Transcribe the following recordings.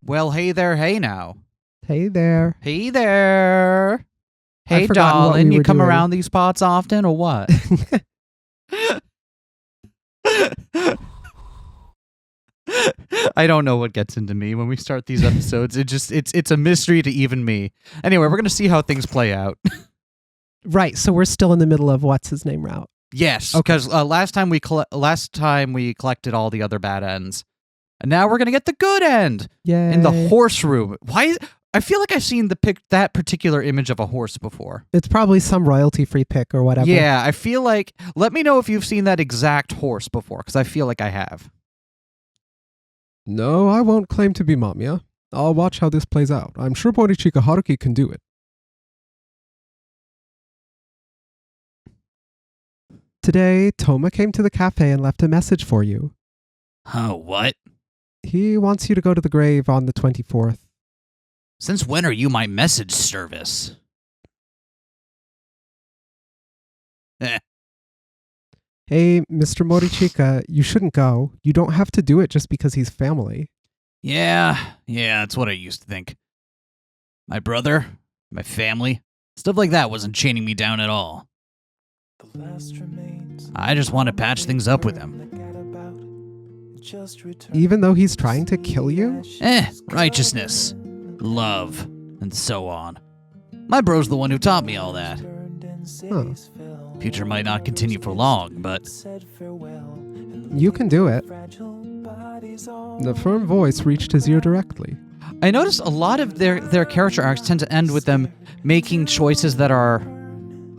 Well, hey there, hey now. Hey there. Hey there. Hey, I've forgotten what darling, we you were come doing. around these parts often or what? I don't know what gets into me when we start these episodes. It's a mystery to even me. Anyway, we're going to see how things play out. Right, so we're still in the middle of what's his name route. Yes, because last time we collected all the other bad ends. And now we're going to get the good end. Yay. In the horse room. I feel like I've seen that particular image of a horse before. It's probably some royalty-free pick or whatever. Yeah, I feel like... Let me know if you've seen that exact horse before, because I feel like I have. No, I won't claim to be MAMIYA. I'll watch how this plays out. I'm sure Morichika Haruki can do it. Today, Toma came to the cafe and left a message for you. Oh, what? He wants you to go to the grave on the 24th. Since when are you my message service? Hey, Mr. Morichika, you shouldn't go. You don't have to do it just because he's family. Yeah, that's what I used to think. My brother, my family, stuff like that wasn't chaining me down at all. I just want to patch things up with him. Even though he's trying to kill you? Righteousness, love, and so on. My bro's the one who taught me all that. Huh. Future might not continue for long, but... You can do it. The firm voice reached his ear directly. I noticed a lot of their character arcs tend to end with them making choices that are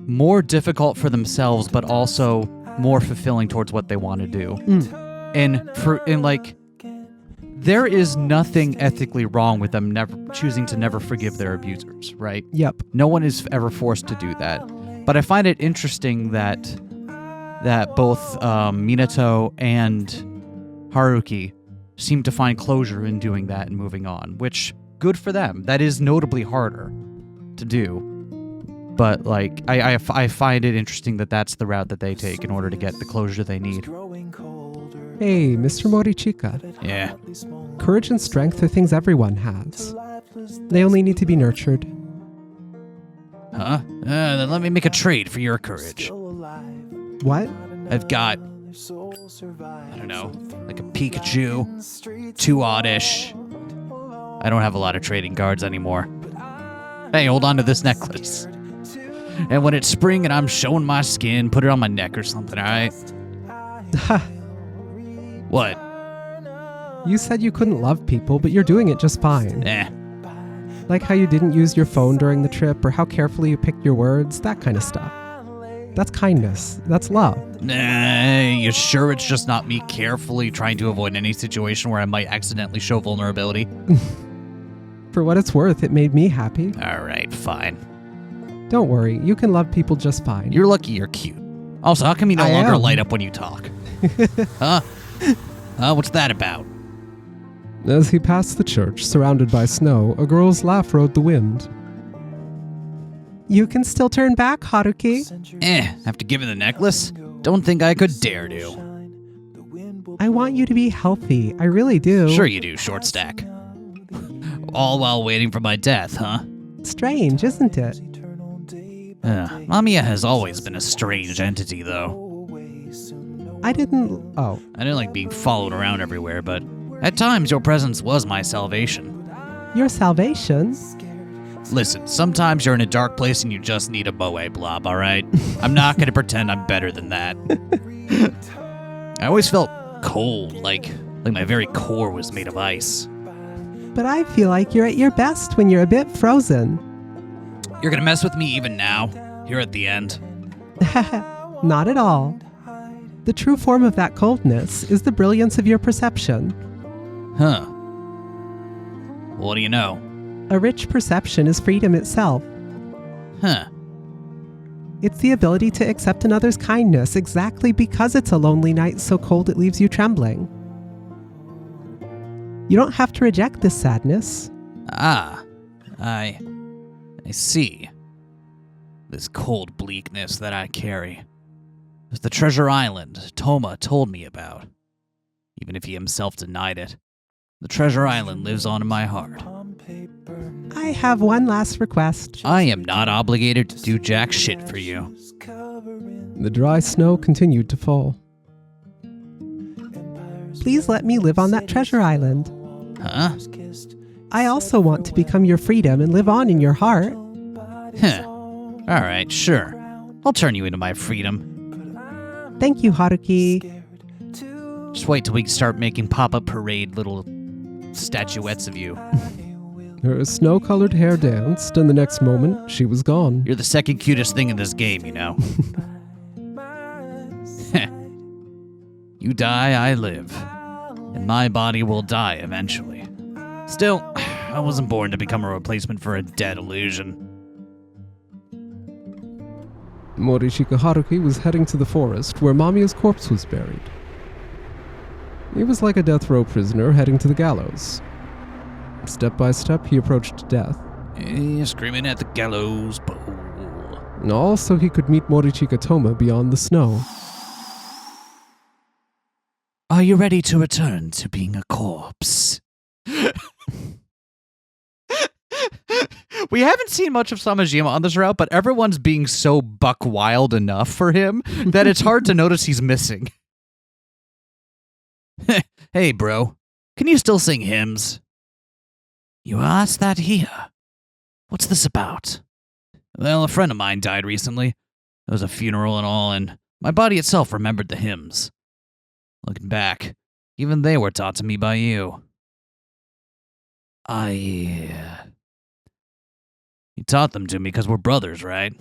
more difficult for themselves, but also more fulfilling towards what they want to do. And there is nothing ethically wrong with them choosing to never forgive their abusers, right? Yep. No one is ever forced to do that. But I find it interesting that both Minato and Haruki seem to find closure in doing that and moving on, which, good for them. That is notably harder to do. But, I find it interesting that that's the route that they take in order to get the closure they need. Hey, Mr. Morichika. Yeah. Courage and strength are things everyone has. They only need to be nurtured. Huh? Then let me make a trade for your courage. What? I've got, I don't know, like a Pikachu, 2 Oddish. I don't have a lot of trading cards anymore. Hey, hold on to this necklace. And when it's spring and I'm showing my skin, put it on my neck or something, alright? What? You said you couldn't love people, but you're doing it just fine. Like how you didn't use your phone during the trip, or how carefully you picked your words, that kind of stuff. That's kindness. That's love. You sure it's just not me carefully trying to avoid any situation where I might accidentally show vulnerability? For what it's worth, it made me happy. Alright, fine. Don't worry, you can love people just fine. You're lucky you're cute. Also, how come you no longer light up when you talk? Huh? What's that about? As he passed the church, surrounded by snow, a girl's laugh rode the wind. You can still turn back, Haruki. After giving the necklace? Don't think I could dare to. I want you to be healthy. I really do. Sure you do, short stack. All while waiting for my death, huh? Strange, isn't it? MAMIYA has always been a strange entity, though. I didn't like being followed around everywhere, but at times your presence was my salvation. Your salvation? Listen, sometimes you're in a dark place and you just need a moe blob, alright? I'm not gonna pretend I'm better than that. I always felt cold, like my very core was made of ice. But I feel like you're at your best when you're a bit frozen. You're gonna mess with me even now, here at the end? Not at all. The true form of that coldness is the brilliance of your perception. Huh. What do you know? A rich perception is freedom itself. Huh. It's the ability to accept another's kindness exactly because it's a lonely night so cold it leaves you trembling. You don't have to reject this sadness. I see. This cold bleakness that I carry. It's the treasure island Toma told me about, even if he himself denied it. The treasure island lives on in my heart. I have one last request. I am not obligated to do jack shit for you. The dry snow continued to fall. Please let me live on that treasure island. Huh? I also want to become your freedom and live on in your heart. Huh. Alright, sure. I'll turn you into my freedom. Thank you, Haruki. Just wait till we start making pop-up parade little statuettes of you. Her snow-colored hair danced, and the next moment, she was gone. You're the second cutest thing in this game, you know. You die, I live. And my body will die eventually. Still, I wasn't born to become a replacement for a dead illusion. Morishika Haruki was heading to the forest where Mamiya's corpse was buried. He was like a death row prisoner heading to the gallows. Step by step, he approached death. Screaming at the gallows pole. And also, he could meet Morichika Toma beyond the snow. Are you ready to return to being a corpse? We haven't seen much of Samajima on this route, but everyone's being so buck wild enough for him that it's hard to notice he's missing. Hey, bro. Can you still sing hymns? You asked that here. What's this about? Well, a friend of mine died recently. There was a funeral and all, and my body itself remembered the hymns. Looking back, even they were taught to me by you. You taught them to me because we're brothers, right?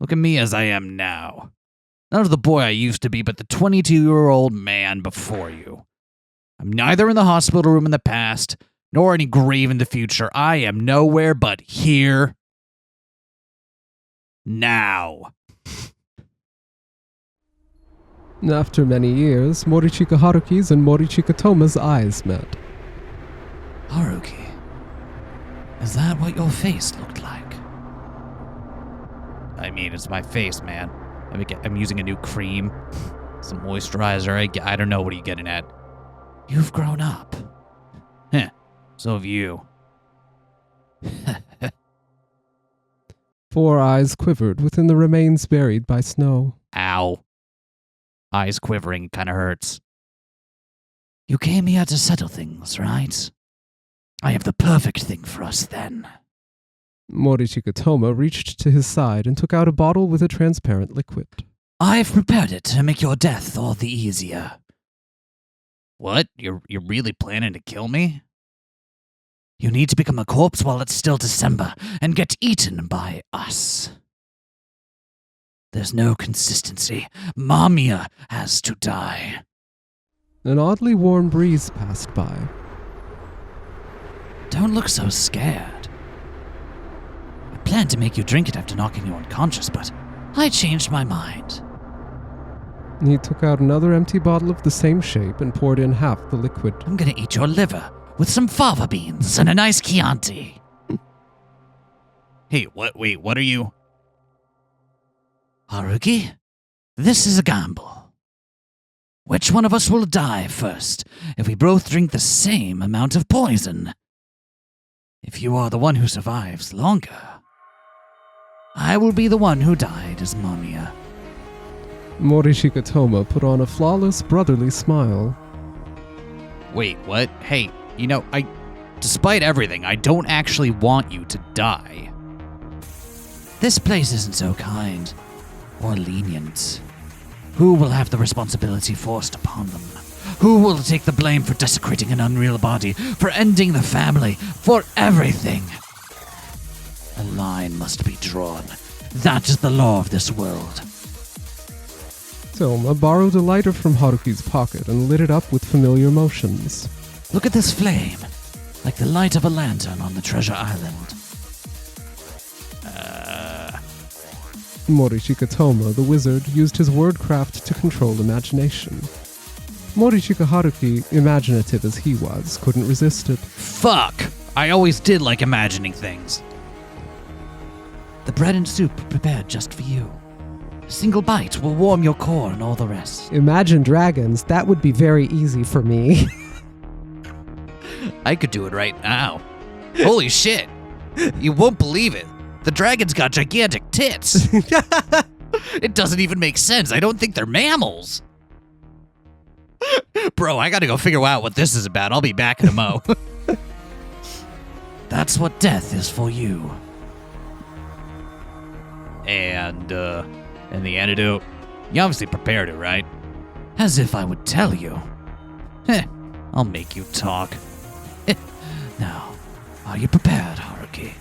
Look at me as I am now. Not the boy I used to be, but the 22-year-old man before you. I'm neither in the hospital room in the past, nor any grave in the future. I am nowhere but here. Now. After many years, Morichika Haruki's and Morichika Toma's eyes met. Haruki, is that what your face looked like? I mean, it's my face, man. I'm using a new cream, some moisturizer. I don't know what are you getting at. You've grown up. Heh, so have you. 4 eyes quivered within the remains buried by snow. Ow. Eyes quivering kind of hurts. You came here to settle things, right? I have the perfect thing for us then. Morichika Toma reached to his side and took out a bottle with a transparent liquid. I've prepared it to make your death all the easier. What? You're really planning to kill me? You need to become a corpse while it's still December and get eaten by us. There's no consistency. MAMIYA has to die. An oddly warm breeze passed by. Don't look so scared. I planned to make you drink it after knocking you unconscious, but I changed my mind. He took out another empty bottle of the same shape and poured in half the liquid. I'm gonna eat your liver with some fava beans and a nice Chianti. Hey, what are you? Haruki, this is a gamble. Which one of us will die first if we both drink the same amount of poison? If you are the one who survives longer, I will be the one who died as MAMIYA. Morishika Toma put on a flawless brotherly smile. Wait, what? Hey, despite everything, I don't actually want you to die. This place isn't so kind or lenient. Who will have the responsibility forced upon them? Who will take the blame for desecrating an unreal body, for ending the family, for everything? A line must be drawn. That is the law of this world. Toma borrowed a lighter from Haruki's pocket and lit it up with familiar motions. Look at this flame, like the light of a lantern on the treasure island. Morishika Toma, the wizard, used his wordcraft to control imagination. Morishika Haruki, imaginative as he was, couldn't resist it. Fuck! I always did like imagining things. The bread and soup prepared just for you. A single bite will warm your core and all the rest. Imagine dragons. That would be very easy for me. I could do it right now. Holy shit. You won't believe it. The dragon's got gigantic tits. It doesn't even make sense. I don't think they're mammals. Bro, I gotta go figure out what this is about. I'll be back in a mo. That's what death is for you. And the antidote? You obviously prepared it, right? As if I would tell you. Heh, I'll make you talk. Now, are you prepared, Haruki?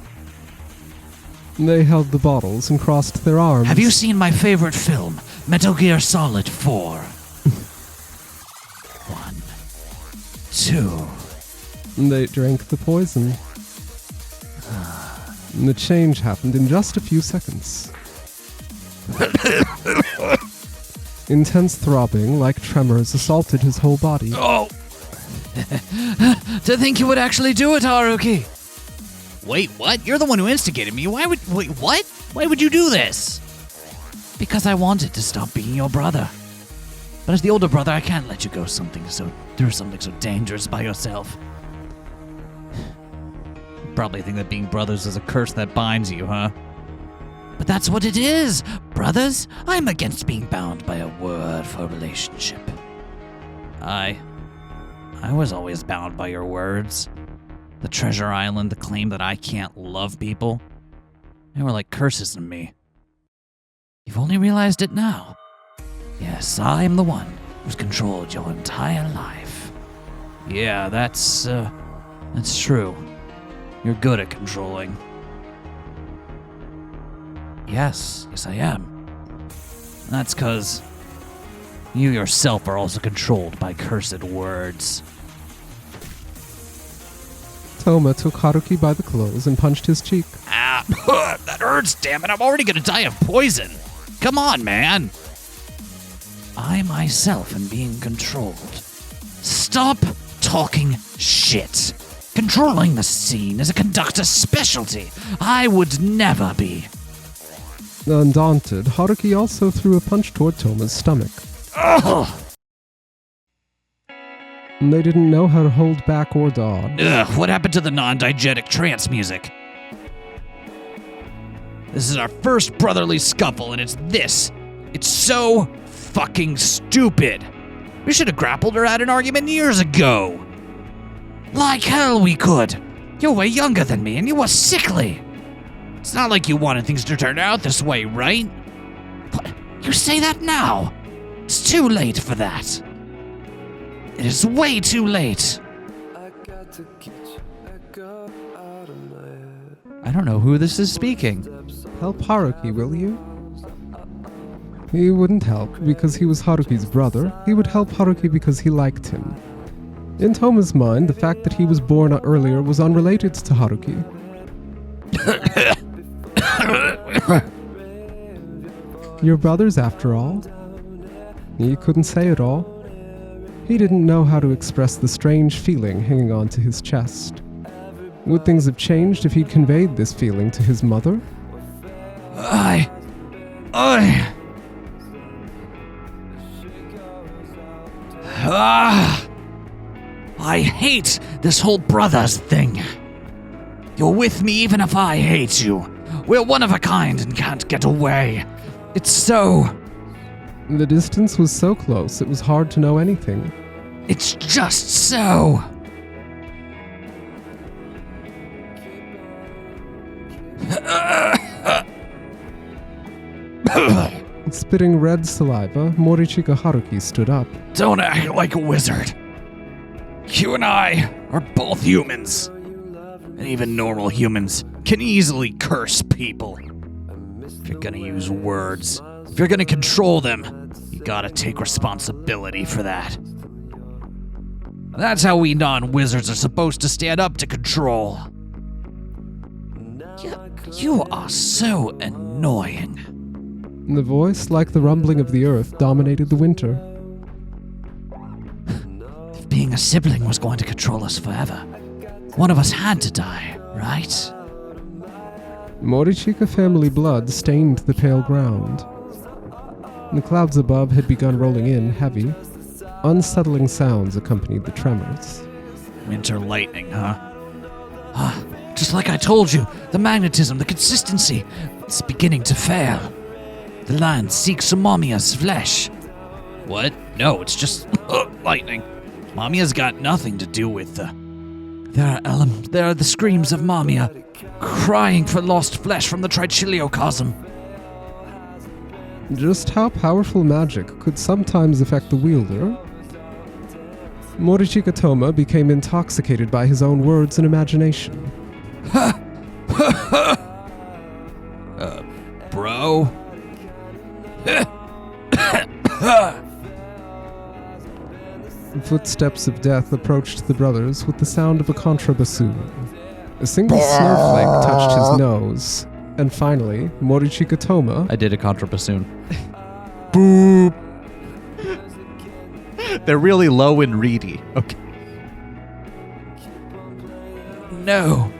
They held the bottles and crossed their arms. Have you seen my favorite film, Metal Gear Solid 4? 1, 2. They drank the poison. The change happened in just a few seconds. Intense throbbing, like tremors, assaulted his whole body. Oh! To think you would actually do it, Haruki! Wait, what? You're the one who instigated me. Wait, what? Why would you do this? Because I wanted to stop being your brother. But as the older brother, I can't let you go through something so dangerous by yourself. You probably think that being brothers is a curse that binds you, huh? But that's what it is! Brothers, I'm against being bound by a word for a relationship. I was always bound by your words. The treasure island, the claim that I can't love people. They were like curses to me. You've only realized it now. Yes, I am the one who's controlled your entire life. Yeah, that's true. You're good at controlling. Yes, I am. That's 'cause you yourself are also controlled by cursed words. Toma took Haruki by the clothes and punched his cheek. Ah, that hurts, damn it. I'm already gonna die of poison. Come on, man. I myself am being controlled. Stop talking shit. Controlling the scene is a conductor's specialty. I would never be. Undaunted, Haruki also threw a punch toward Toma's stomach. Ugh. They didn't know how to hold back or dodge. Ugh, what happened to the non-diegetic trance music? This is our first brotherly scuffle, and it's this. It's so fucking stupid. We should have grappled or had an argument years ago. Like hell we could. You're way younger than me, and you were sickly. It's not like you wanted things to turn out this way, right? What? You say that now? It's too late for that. It is way too late. I don't know who this is speaking. Help Haruki, will you? He wouldn't help because he was Haruki's brother. He would help Haruki because he liked him. In Toma's mind, the fact that he was born earlier was unrelated to Haruki. Your brothers, after all. He couldn't say it all. He didn't know how to express the strange feeling hanging onto his chest. Would things have changed if he'd conveyed this feeling to his mother? I hate this whole brothers thing. You're with me even if I hate you. We're one of a kind and can't get away. It's so... The distance was so close, it was hard to know anything. It's just so... Spitting red saliva, Morichika Haruki stood up. Don't act like a wizard. You and I are both humans. And even normal humans can easily curse people. If you're gonna use words, if you're gonna control them, you gotta take responsibility for that. That's how we non-wizards are supposed to stand up to control. You are so annoying. The voice, like the rumbling of the earth, dominated the winter. If being a sibling was going to control us forever, one of us had to die, right? Morichika family blood stained the pale ground. The clouds above had begun rolling in heavy. Unsettling sounds accompanied the tremors. Winter lightning, huh? Just like I told you, the magnetism, the consistency, it's beginning to fail. The land seeks MAMIYA's flesh. What? No, it's just lightning. MAMIYA's got nothing to do with the... There are the screams of MAMIYA, crying for lost flesh from the Trichiliocosm. Just how powerful magic could sometimes affect the wielder? Morichika Toma became intoxicated by his own words and imagination. Bro? Footsteps of death approached the brothers with the sound of a contrabassoon. A single snowflake touched his nose, and finally, Morichika Toma... I did a contrabassoon. Boop! They're really low and reedy. Okay. No.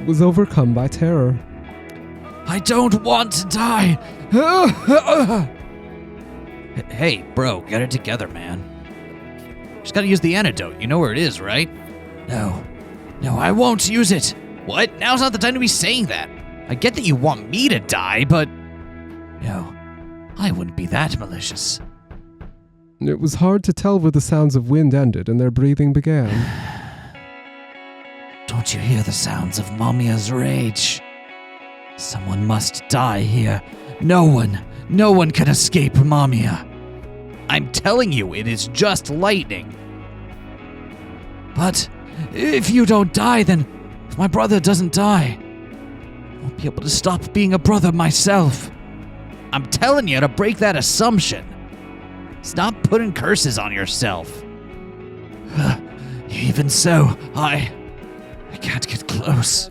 was overcome by terror. I don't want to die! Hey, bro, get it together, man. Just gotta use the antidote. You know where it is, right? No, I won't use it. What? Now's not the time to be saying that. I get that you want me to die, but... No, I wouldn't be that malicious. It was hard to tell where the sounds of wind ended and their breathing began. Don't you hear the sounds of MAMIYA's rage? Someone must die here. No one can escape MAMIYA. I'm telling you, it is just lightning. But if you don't die, then if my brother doesn't die, I won't be able to stop being a brother myself. I'm telling you to break that assumption. Stop putting curses on yourself. Even so, I can't get close.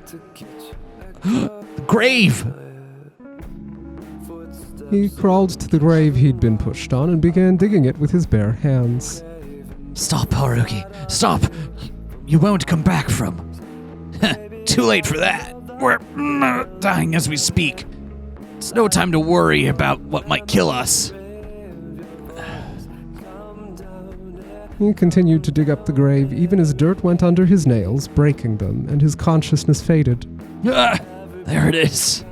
The grave! He crawled to the grave he'd been pushed on and began digging it with his bare hands. Stop, Haruki. Stop! You won't come back from. Too late for that. We're dying as we speak. It's no time to worry about what might kill us. He continued to dig up the grave even as dirt went under his nails, breaking them, and his consciousness faded. There it is.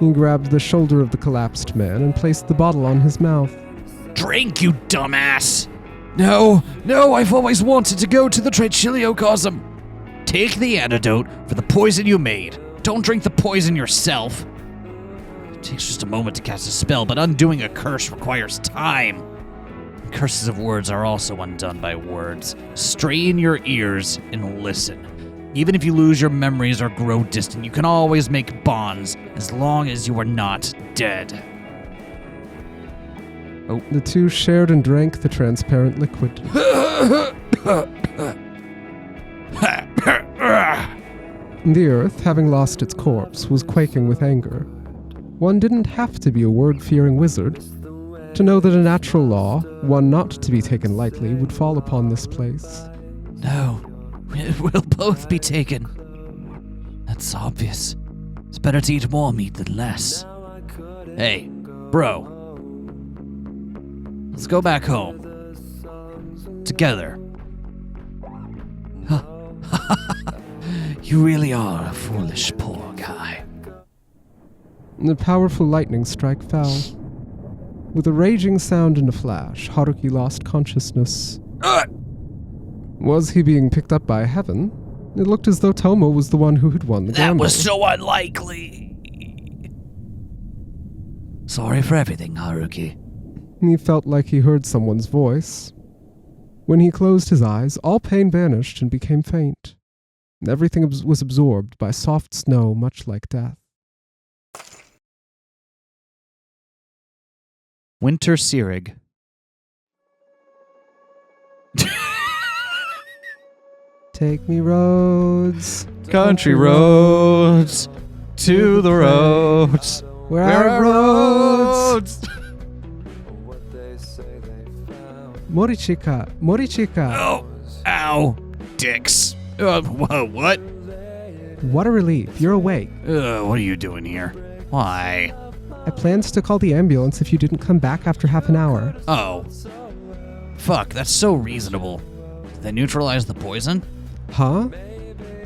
He grabbed the shoulder of the collapsed man and placed the bottle on his mouth. Drink, you dumbass! No, I've always wanted to go to the Trichiliocosm. Take the antidote for the poison you made. Don't drink the poison yourself. It takes just a moment to cast a spell, but undoing a curse requires time. Curses of words are also undone by words. Strain your ears and listen. Even if you lose your memories or grow distant, you can always make bonds as long as you are not dead. Oh. The two shared and drank the transparent liquid. The earth, having lost its corpse, was quaking with anger. One didn't have to be a word-fearing wizard to know that a natural law, one not to be taken lightly, would fall upon this place. No, we'll both be taken. That's obvious. It's better to eat more meat than less. Hey, bro. Let's go back home. Together. You really are a foolish poor guy. The powerful lightning strike fell. With a raging sound and a flash, Haruki lost consciousness. Was he being picked up by heaven? It looked as though Tomo was the one who had won the gamble. That was so unlikely. Sorry for everything, Haruki. He felt like he heard someone's voice. When he closed his eyes, all pain vanished and became faint. Everything was absorbed by soft snow, much like death. Winter Searig. Take me roads, Country roads, to the roads. Where are roads? Morichika. Oh, ow, dicks. What? What a relief, you're awake. What are you doing here? Why? I planned to call the ambulance if you didn't come back after half an hour. Oh. Fuck, that's so reasonable. Did they neutralize the poison? Huh?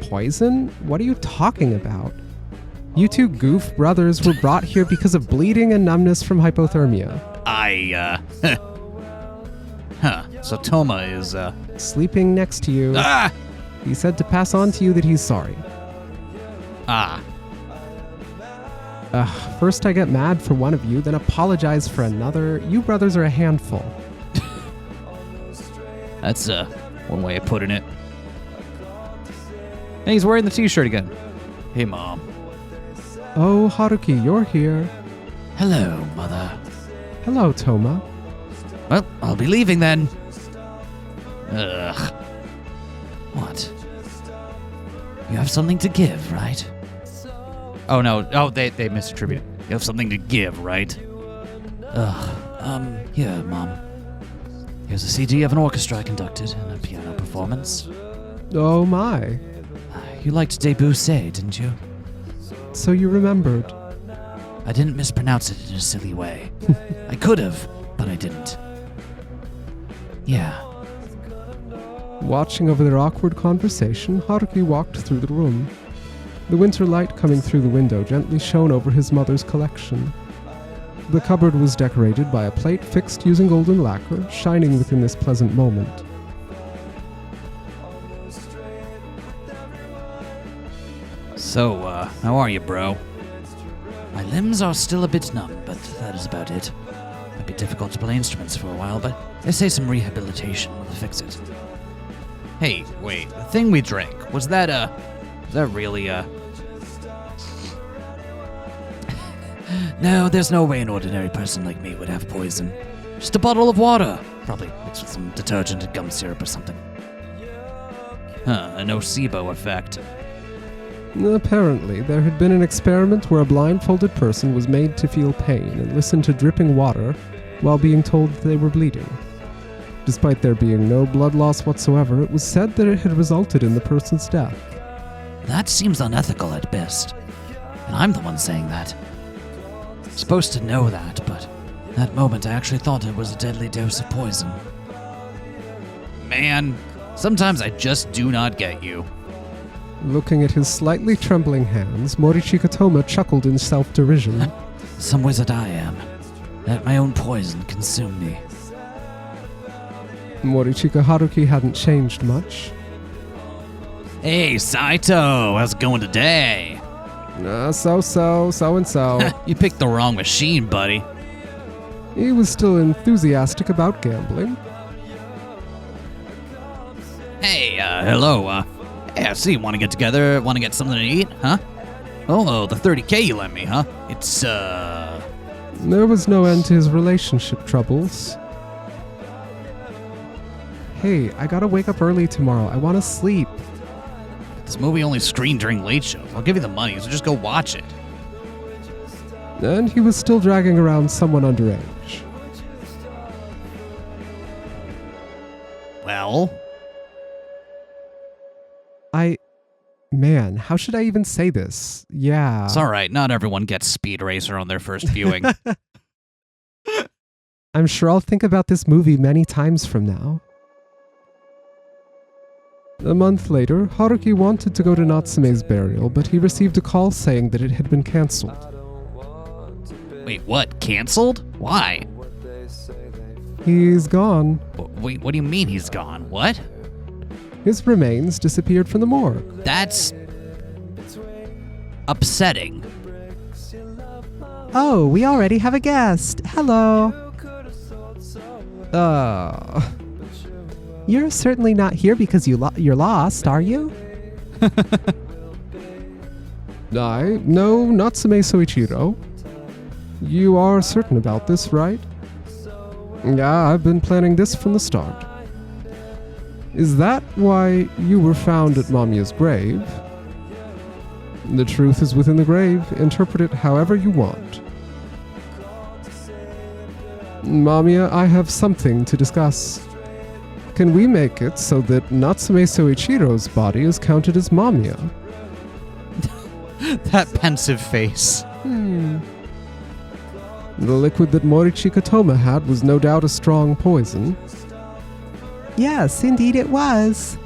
Poison? What are you talking about? You two goof brothers were brought here because of bleeding and numbness from hypothermia. So Toma is, Sleeping next to you. Ah! He said to pass on to you that he's sorry. Ah. First I get mad for one of you, then apologize for another. You brothers are a handful. That's, one way of putting it. Hey, he's wearing the t-shirt again. Hey, Mom. Oh, Haruki, you're here. Hello, Mother. Hello, Toma. Well, I'll be leaving then. Ugh. What? You have something to give, right? Oh, no. Oh, they misattributed. You have something to give, right? Here, Mom. Here's a CD of an orchestra I conducted and a piano performance. Oh, my. You liked Debussy, didn't you? So you remembered. I didn't mispronounce it in a silly way. I could have, but I didn't. Yeah. Watching over their awkward conversation, Haruki walked through the room. The winter light coming through the window gently shone over his mother's collection. The cupboard was decorated by a plate fixed using golden lacquer, shining within this pleasant moment. So, how are you, bro? My limbs are still a bit numb, but that is about it. Might be difficult to play instruments for a while, but they say some rehabilitation will fix it. Hey, wait, the thing we drank, was that really, No, there's no way an ordinary person like me would have poison. Just a bottle of water, probably mixed with some detergent and gum syrup or something. A nocebo effect. Apparently, there had been an experiment where a blindfolded person was made to feel pain and listen to dripping water while being told they were bleeding. Despite there being no blood loss whatsoever, it was said that it had resulted in the person's death. That seems unethical at best. And I'm the one saying that. I'm supposed to know that, but in that moment I actually thought it was a deadly dose of poison. Man, sometimes I just do not get you. Looking at his slightly trembling hands, Morichika Toma chuckled in self-derision. Some wizard I am. Let my own poison consume me. Morichika Haruki hadn't changed much. Hey, Saito, how's it going today? So-and-so. You picked the wrong machine, buddy. He was still enthusiastic about gambling. Hey, hello, hey, I see you want to get together, want to get something to eat, huh? Oh, the 30K you lent me, huh? It's, There was no end to his relationship troubles. Hey, I gotta wake up early tomorrow. I want to sleep. This movie only screened during late shows. I'll give you the money, so just go watch it. And he was still dragging around someone underage. Well? Man, how should I even say this? Yeah. It's alright, not everyone gets Speed Racer on their first viewing. I'm sure I'll think about this movie many times from now. A month later, Haruki wanted to go to Natsume's burial, but he received a call saying that it had been cancelled. Wait, what? Cancelled? Why? He's gone. Wait, what do you mean he's gone? What? His remains disappeared from the morgue. That's upsetting. Oh, we already have a guest. Hello. You're certainly not here because you're lost, are you? No, Natsume Souichirou. You are certain about this, right? Yeah, I've been planning this from the start. Is that why you were found at MAMIYA's grave? The truth is within the grave. Interpret it however you want. MAMIYA, I have something to discuss. Can we make it so that Natsume Souichirou's body is counted as MAMIYA? That pensive face. The liquid that Morichi Katoma had was no doubt a strong poison. Yes, indeed it was.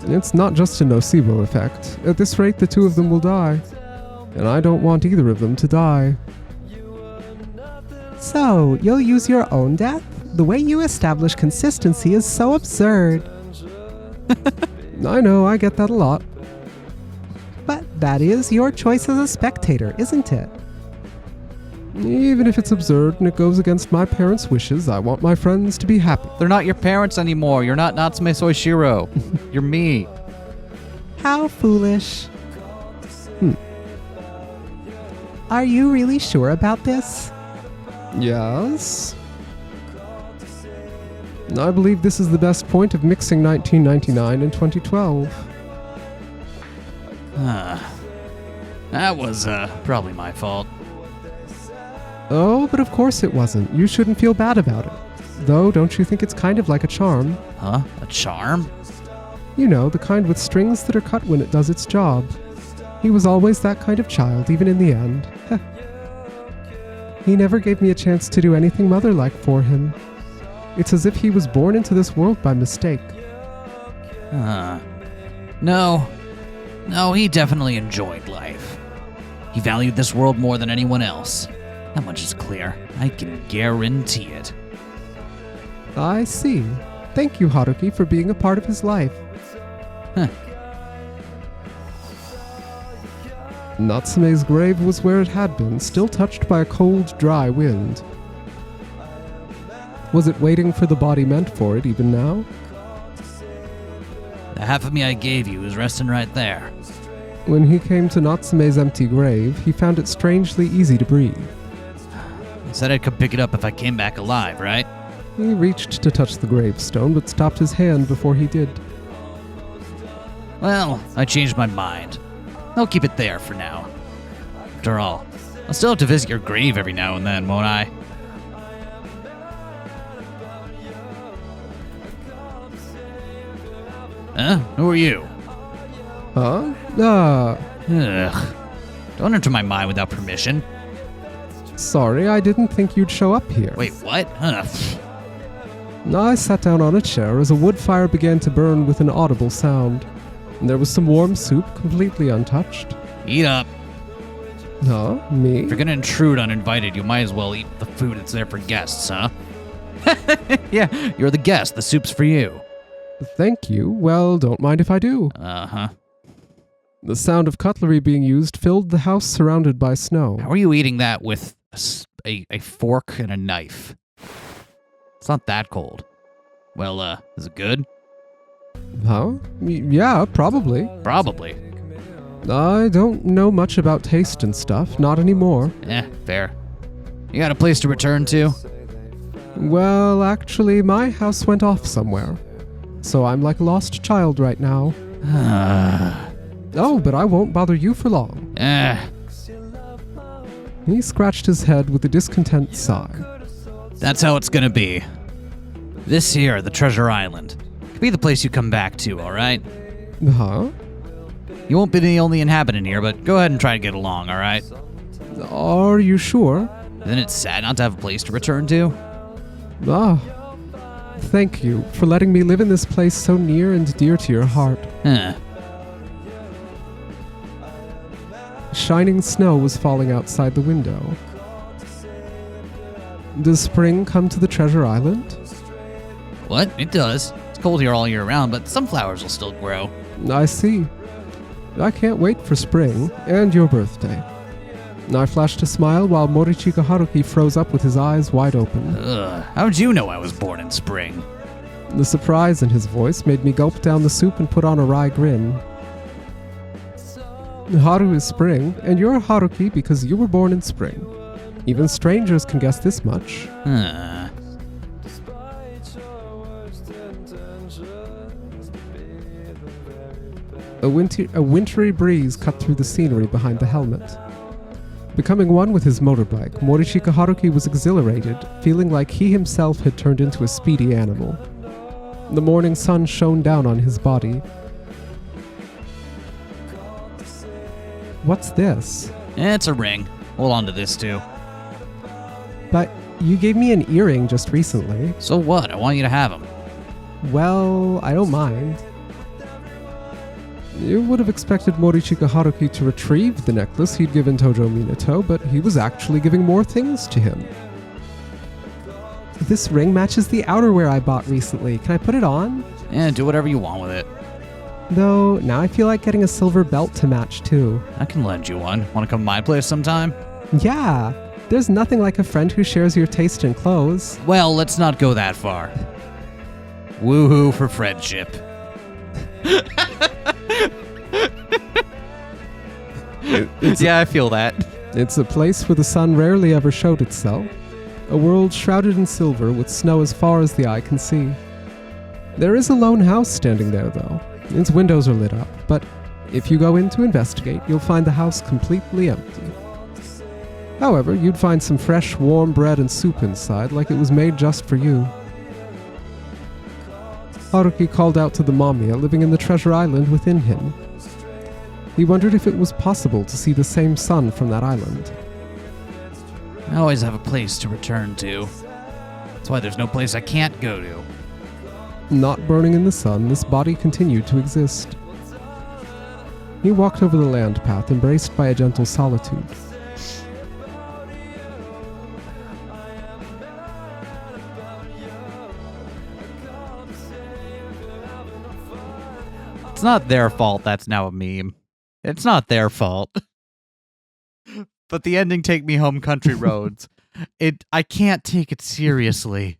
It's not just a nocebo effect. At this rate, the two of them will die. And I don't want either of them to die. So, you'll use your own death? The way you establish consistency is so absurd. I know, I get that a lot. But that is your choice as a spectator, isn't it? Even if it's absurd and it goes against my parents' wishes, I want my friends to be happy. They're not your parents anymore. You're not Natsume Souichirou. You're me. How foolish. Are you really sure about this? Yes? I believe this is the best point of mixing 1999 and 2012. That was probably my fault. Oh, but of course it wasn't. You shouldn't feel bad about it. Though, don't you think it's kind of like a charm? Huh? A charm? You know, the kind with strings that are cut when it does its job. He was always that kind of child, even in the end. He never gave me a chance to do anything mother-like for him. It's as if he was born into this world by mistake. No, he definitely enjoyed life. He valued this world more than anyone else. That much is clear. I can guarantee it. I see. Thank you, Haruki, for being a part of his life. Natsume's grave was where it had been, still touched by a cold, dry wind. Was it waiting for the body meant for it even now? The half of me I gave you is resting right there. When he came to Natsume's empty grave, he found it strangely easy to breathe. I said I'd come pick it up if I came back alive, right? He reached to touch the gravestone, but stopped his hand before he did. Well, I changed my mind. I'll keep it there for now. After all, I'll still have to visit your grave every now and then, won't I? Huh? Who are you? Huh? Ugh. Don't enter my mind without permission. Sorry, I didn't think you'd show up here. Wait, what? I sat down on a chair as a wood fire began to burn with an audible sound. And there was some warm soup, completely untouched. Eat up. Huh? Me? If you're gonna intrude uninvited, you might as well eat the food that's there for guests, huh? Yeah, you're the guest. The soup's for you. Thank you. Well, don't mind if I do. Uh-huh. The sound of cutlery being used filled the house surrounded by snow. How are you eating that with a fork and a knife? It's not that cold. Well, is it good? Huh? Yeah, probably. Probably. I don't know much about taste and stuff, not anymore. Fair. You got a place to return to? Well, actually, my house went off somewhere. So I'm like a lost child right now. Oh, but I won't bother you for long. He scratched his head with a discontent sigh. That's how it's gonna be. This here, the Treasure Island, could be the place you come back to, alright? Huh? You won't be the only inhabitant here, but go ahead and try to get along, alright? Are you sure? Isn't it sad not to have a place to return to? Thank you for letting me live in this place so near and dear to your heart. Shining snow was falling outside the window. Does spring come to the Treasure Island? What? It does. It's cold here all year round, but some flowers will still grow. I see. I can't wait for spring and your birthday. I flashed a smile while Morichika Haruki froze up with his eyes wide open. How'd you know I was born in spring? The surprise in his voice made me gulp down the soup and put on a wry grin. Haru is spring, and you're Haruki because you were born in spring. Even strangers can guess this much. A wintry breeze cut through the scenery behind the helmet. Becoming one with his motorbike, Morichika Haruki was exhilarated, feeling like he himself had turned into a speedy animal. The morning sun shone down on his body. What's this? It's a ring. Hold on to this, too. But you gave me an earring just recently. So what? I want you to have them. Well, I don't mind. You would have expected Morishika Haruki to retrieve the necklace he'd given Tojo Minato, but he was actually giving more things to him. This ring matches the outerwear I bought recently. Can I put it on? Yeah, do whatever you want with it. Though, now I feel like getting a silver belt to match too. I can lend you one. Want to come to my place sometime? Yeah, there's nothing like a friend who shares your taste in clothes. Well, let's not go that far. Woohoo for friendship. Yeah, I feel that. It's a place where the sun rarely ever showed itself. A world shrouded in silver with snow as far as the eye can see. There is a lone house standing there, though. Its windows are lit up, but if you go in to investigate, you'll find the house completely empty. However, you'd find some fresh, warm bread and soup inside, like it was made just for you. Haruki called out to the MAMIYA living in the treasure island within him. He wondered if it was possible to see the same sun from that island. I always have a place to return to. That's why there's no place I can't go to. Not burning in the sun, this body continued to exist. He walked over the land path, embraced by a gentle solitude. It's not their fault that's now a meme. It's not their fault. But the ending Take Me Home Country Roads, I can't take it seriously.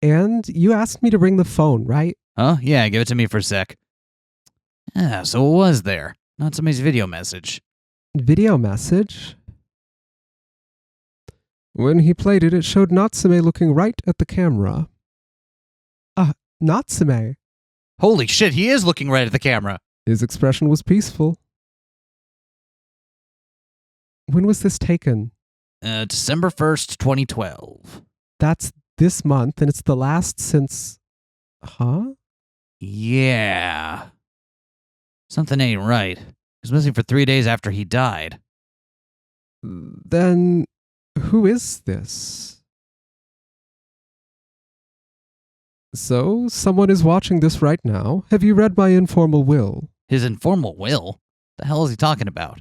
And you asked me to bring the phone, right? Huh? Yeah, give it to me for a sec. Yeah, so what was there? Natsume's video message. Video message? When he played it, it showed Natsume looking right at the camera. Natsume. Holy shit, he is looking right at the camera. His expression was peaceful. When was this taken? December 1st, 2012. That's this month, and it's the last since... Huh? Yeah. Something ain't right. He was missing for 3 days after he died. Then, who is this? So, someone is watching this right now. Have you read my informal will? His informal will? The hell is he talking about?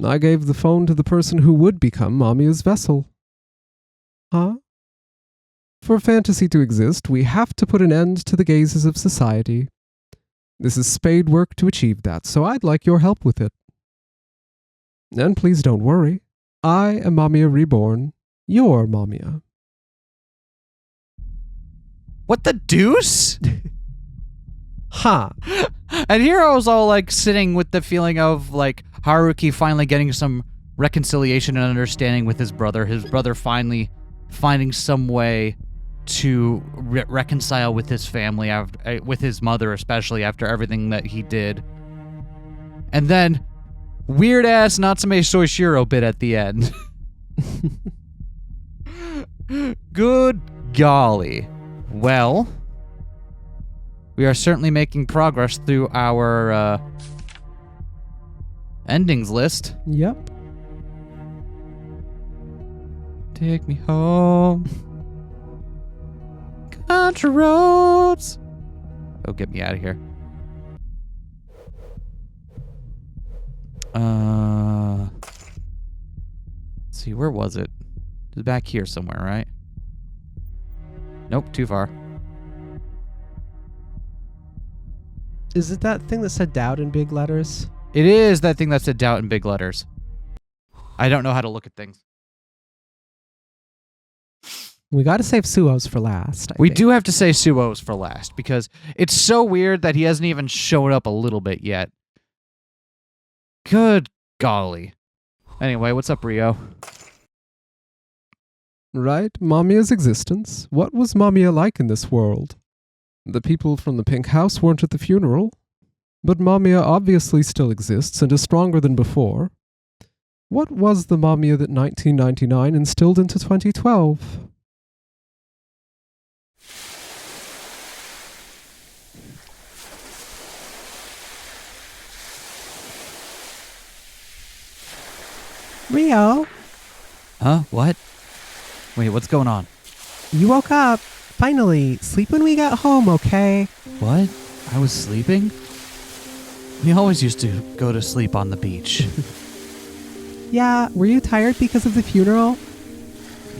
I gave the phone to the person who would become Mamiya's vessel. Huh? For fantasy to exist, we have to put an end to the gazes of society. This is spade work to achieve that, so I'd like your help with it. And please don't worry. I am Mamiya Reborn, your Mamiya. What the deuce? Huh. And here I was all like sitting with the feeling of like Haruki finally getting some reconciliation and understanding with his brother finally finding some way to reconcile with his family, with his mother especially, after everything that he did. And then weird ass Natsume Souichirou bit at the end. Good golly. Well, we are certainly making progress through our endings list. Yep. Take me home, country roads. Oh, get me out of here. Let's see, where was it? It was back here somewhere, right? Nope, too far. Is it that thing that said doubt in big letters? It is that thing that said doubt in big letters. I don't know how to look at things. We gotta save Suo's for last. We do have to say Suo's for last, because it's so weird that he hasn't even shown up a little bit yet. Good golly. Anyway, what's up, Rio? Right, Mamiya's existence. What was Mamiya like in this world? The people from the pink house weren't at the funeral. But Mamiya obviously still exists and is stronger than before. What was the Mamiya that 1999 instilled into 2012? Rio? Huh? What? Wait, what's going on? You woke up. Finally. Sleep when we get home, okay? What? I was sleeping? We always used to go to sleep on the beach. Yeah, were you tired because of the funeral?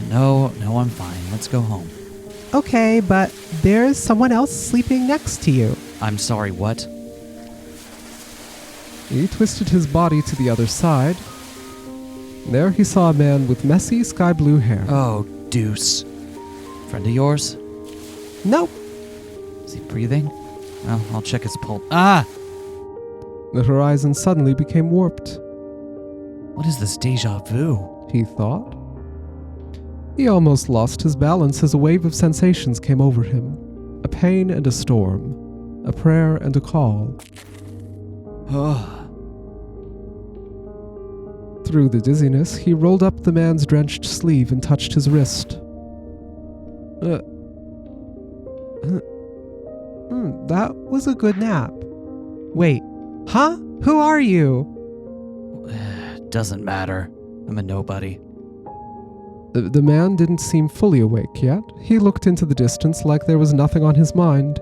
No, I'm fine. Let's go home. Okay, but there's someone else sleeping next to you. I'm sorry, what? He twisted his body to the other side. There he saw a man with messy sky blue hair. Oh, deuce. Friend of yours? Nope. Is he breathing? Well, I'll check his pulse. Ah! The horizon suddenly became warped, What is this deja vu? he thought. He almost lost his balance as a wave of sensations came over him. A pain and a storm. A prayer and a call. Through the dizziness, he rolled up the man's drenched sleeve and touched his wrist. That was a good nap. Wait, huh? Who are you? Doesn't matter. I'm a nobody. The man didn't seem fully awake yet. He looked into the distance like there was nothing on his mind.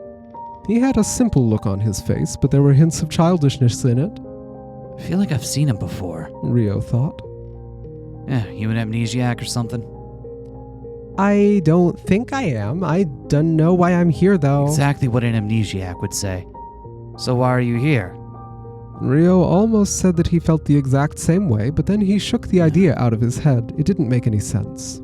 He had a simple look on his face, but there were hints of childishness in it, I feel like I've seen him before. Rio thought. You an amnesiac or something? I don't think I am. I don't know why I'm here, though. Exactly what an amnesiac would say. So why are you here? Rio almost said that he felt the exact same way, but then he shook the idea out of his head. It didn't make any sense.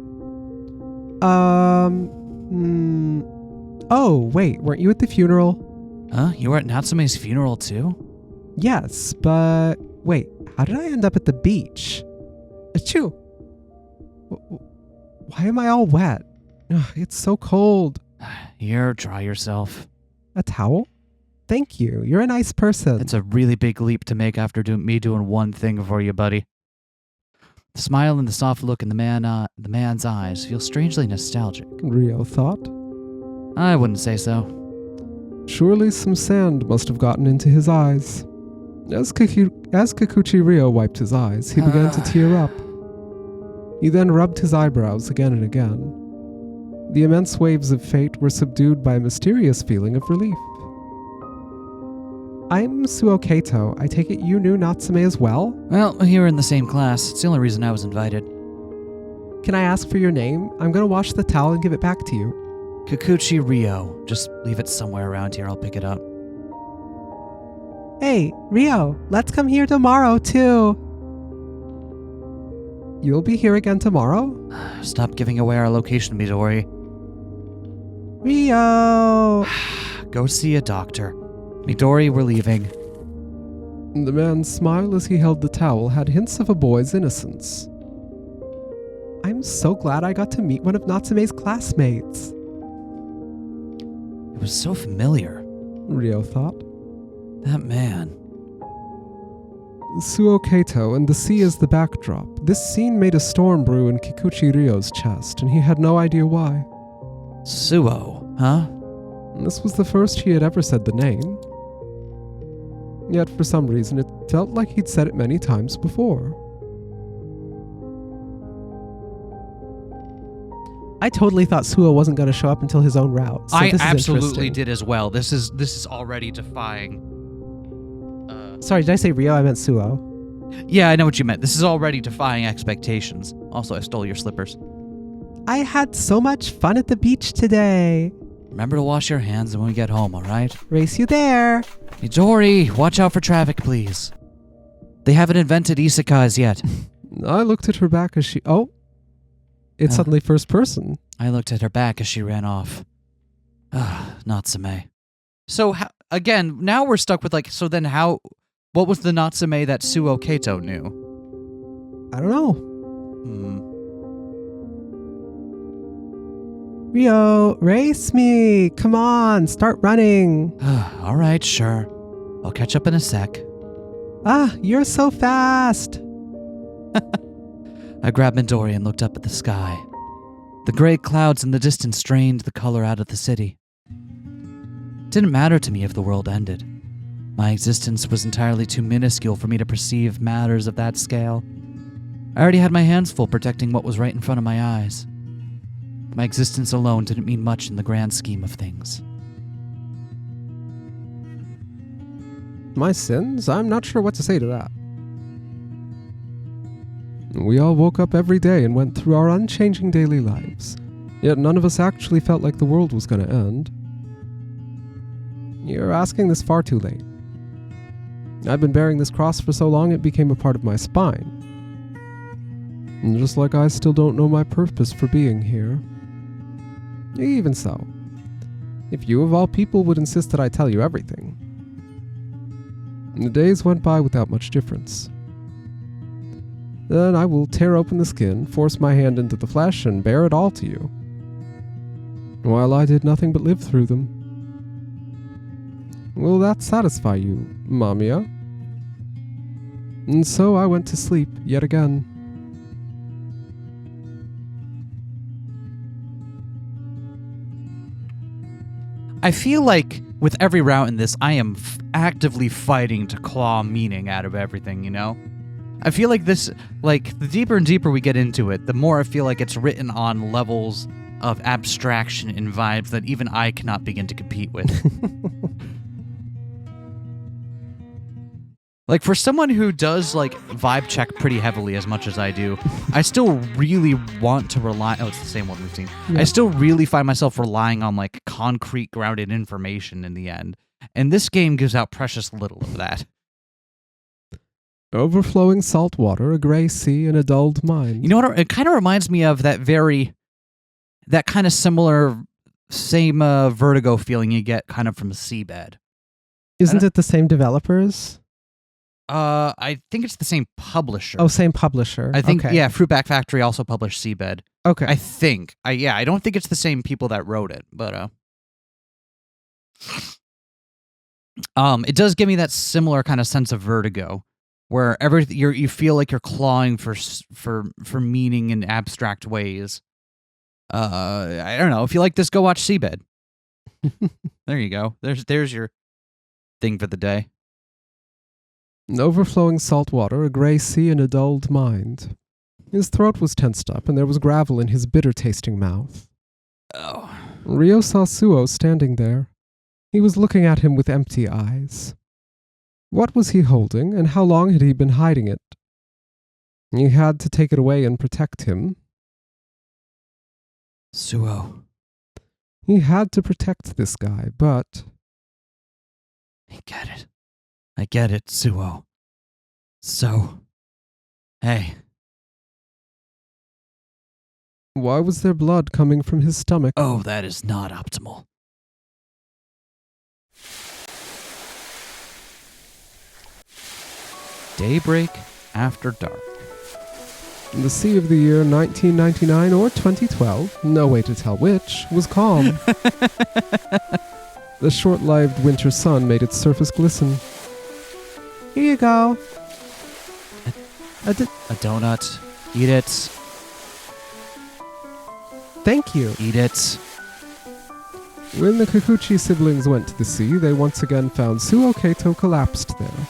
Oh, wait, weren't you at the funeral? Huh? You were at Natsume's funeral too? Yes, but wait, how did I end up at the beach? Achoo! Why am I all wet? Ugh, it's so cold. Here, dry yourself. A towel? Thank you. You're a nice person. It's a really big leap to make after me doing one thing for you, buddy. The smile and the soft look in the man's eyes feel strangely nostalgic. Rio thought. I wouldn't say so. Surely some sand must have gotten into his eyes. As Kikuchi Rio wiped his eyes, he began to tear up. He then rubbed his eyebrows again and again. The immense waves of fate were subdued by a mysterious feeling of relief. I'm Suou Keito. I take it you knew Natsume as well? Well, you were in the same class. It's the only reason I was invited. Can I ask for your name? I'm gonna wash the towel and give it back to you. Kikuchi Rio. Just leave it somewhere around here. I'll pick it up. Hey, Rio, let's come here tomorrow, too. You'll be here again tomorrow? Stop giving away our location, Midori. Rio! Go see a doctor. Midori, we're leaving. The man's smile as he held the towel had hints of a boy's innocence. I'm so glad I got to meet one of Natsume's classmates. It was so familiar. Rio thought. That man. Suou Keito and the sea as the backdrop. This scene made a storm brew in Kikuchi Ryo's chest, and he had no idea why. Suou, huh? This was the first he had ever said the name. Yet for some reason it felt like he'd said it many times before. I totally thought Suou wasn't going to show up until his own route. So I this is absolutely interesting. did as well. This is already defying. Sorry, did I say Rio? I meant Suou. Yeah, I know what you meant. This is already defying expectations. Also, I stole your slippers. I had so much fun at the beach today. Remember to wash your hands when we get home, all right? Race you there. Midori, watch out for traffic, please. They haven't invented isekais yet. I looked at her back as she... Oh! It's suddenly first person. I looked at her back as she ran off. Natsume. So, again, now we're stuck with, like, so then how... What was the Natsume that Suou Keito knew? I don't know. Rio, race me. Come on, start running. All right, sure. I'll catch up in a sec. You're so fast. I grabbed Midori and looked up at the sky. The gray clouds in the distance drained the color out of the city. It didn't matter to me if the world ended. My existence was entirely too minuscule for me to perceive matters of that scale. I already had my hands full protecting what was right in front of my eyes. My existence alone didn't mean much in the grand scheme of things. My sins? I'm not sure what to say to that. We all woke up every day and went through our unchanging daily lives, yet none of us actually felt like the world was going to end. You're asking this far too late. I've been bearing this cross for so long it became a part of my spine. And just like I still don't know my purpose for being here. Even so, if you of all people would insist that I tell you everything. The days went by without much difference. Then I will tear open the skin, force my hand into the flesh, and bear it all to you. While I did nothing but live through them. Will that satisfy you, Mamiya? And so I went to sleep yet again. I feel like with every route in this, I am actively fighting to claw meaning out of everything, you know? I feel like this, like, the deeper and deeper we get into it, the more I feel like it's written on levels of abstraction and vibes that even I cannot begin to compete with. Like, for someone who does, like, vibe check pretty heavily as much as I do, I still really want to rely... Oh, it's the same one we've seen. Yeah. I still really find myself relying on, like, concrete, grounded information in the end. And this game gives out precious little of that. Overflowing salt water, a gray sea, and a dulled mind. You know what? It kind of reminds me of that kind of similar, same Vertigo feeling you get kind of from a seabed. Isn't it the same developers? I think it's the same publisher. Oh, same publisher. I think, okay. Yeah, Fruitback Factory also published Seabed. Okay. I think. I don't think it's the same people that wrote it, but it does give me that similar kind of sense of Vertigo, where you feel like you're clawing for meaning in abstract ways. I don't know. If you like this, go watch Seabed. There you go. There's your thing for the day. Overflowing salt water, a gray sea, and a dulled mind. His throat was tensed up, and there was gravel in his bitter-tasting mouth. Oh. Ryo saw Suou standing there. He was looking at him with empty eyes. What was he holding, and how long had he been hiding it? He had to take it away and protect him. Suou. He had to protect this guy, but... I get it, Suou. So, hey. Why was there blood coming from his stomach? Oh, that is not optimal. Daybreak after dark. The sea of the year 1999 or 2012, no way to tell which, was calm. The short-lived winter sun made its surface glisten. Here you go. A donut. Eat it. Thank you. Eat it. When the Kikuchi siblings went to the sea, they once again found Suou Keito collapsed there.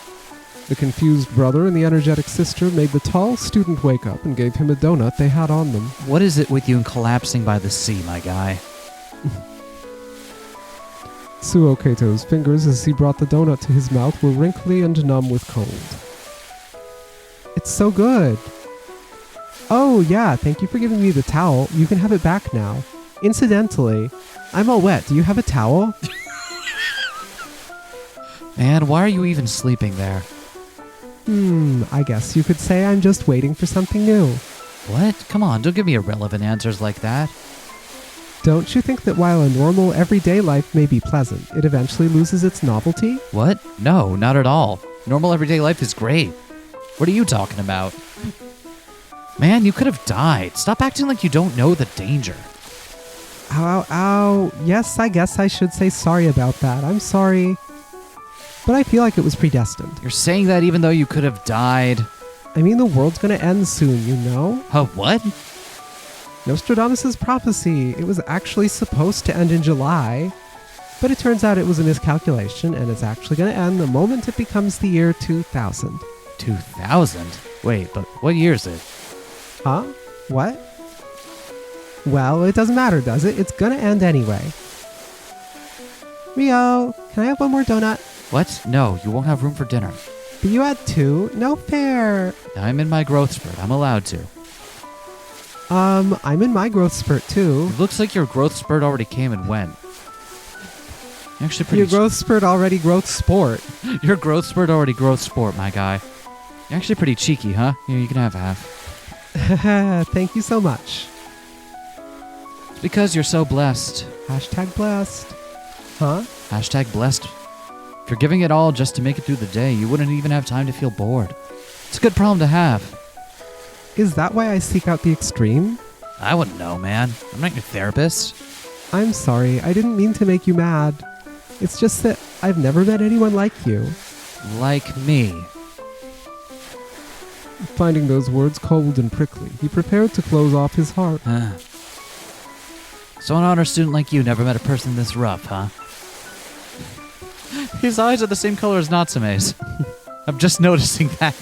The confused brother and the energetic sister made the tall student wake up and gave him a donut they had on them. What is it with you and collapsing by the sea, my guy? Suou Keito's fingers as he brought the donut to his mouth were wrinkly and numb with cold. It's so good. Oh yeah, thank you for giving me the towel. You can have it back now. Incidentally, I'm all wet. Do you have a towel? Man, why are you even sleeping there? I guess you could say I'm just waiting for something new. What? Come on, don't give me irrelevant answers like that. Don't you think that while a normal, everyday life may be pleasant, it eventually loses its novelty? What? No, not at all. Normal everyday life is great. What are you talking about? Man, you could have died. Stop acting like you don't know the danger. Ow, ow, ow. Yes, I guess I should say sorry about that. I'm sorry. But I feel like it was predestined. You're saying that even though you could have died? I mean, the world's gonna end soon, you know? Huh, what? Nostradamus' prophecy. It was actually supposed to end in July, but it turns out it was a miscalculation, and it's actually going to end the moment it becomes the year 2000. 2000? Wait, but what year is it? Huh? What? Well, it doesn't matter, does it? It's gonna end anyway. Rio, can I have one more donut? What? No, you won't have room for dinner. But you had 2. No fair. I'm in my growth spurt. I'm allowed to. I'm in my growth spurt too. It looks like your growth spurt already came and went. You're actually pretty... Your growth spurt already growth sport. Your growth spurt already growth sport, my guy. You're actually pretty cheeky, huh? Here, you can have half. Thank you so much. It's because you're so blessed. Hashtag blessed. Huh? Hashtag blessed. If you're giving it all just to make it through the day, you wouldn't even have time to feel bored. It's a good problem to have. Is that why I seek out the extreme? I wouldn't know, man. I'm not your therapist. I'm sorry, I didn't mean to make you mad. It's just that I've never met anyone like you. Like me. Finding those words cold and prickly, he prepared to close off his heart. So an honor student like you never met a person this rough, huh? His eyes are the same color as Natsume's. I'm just noticing that.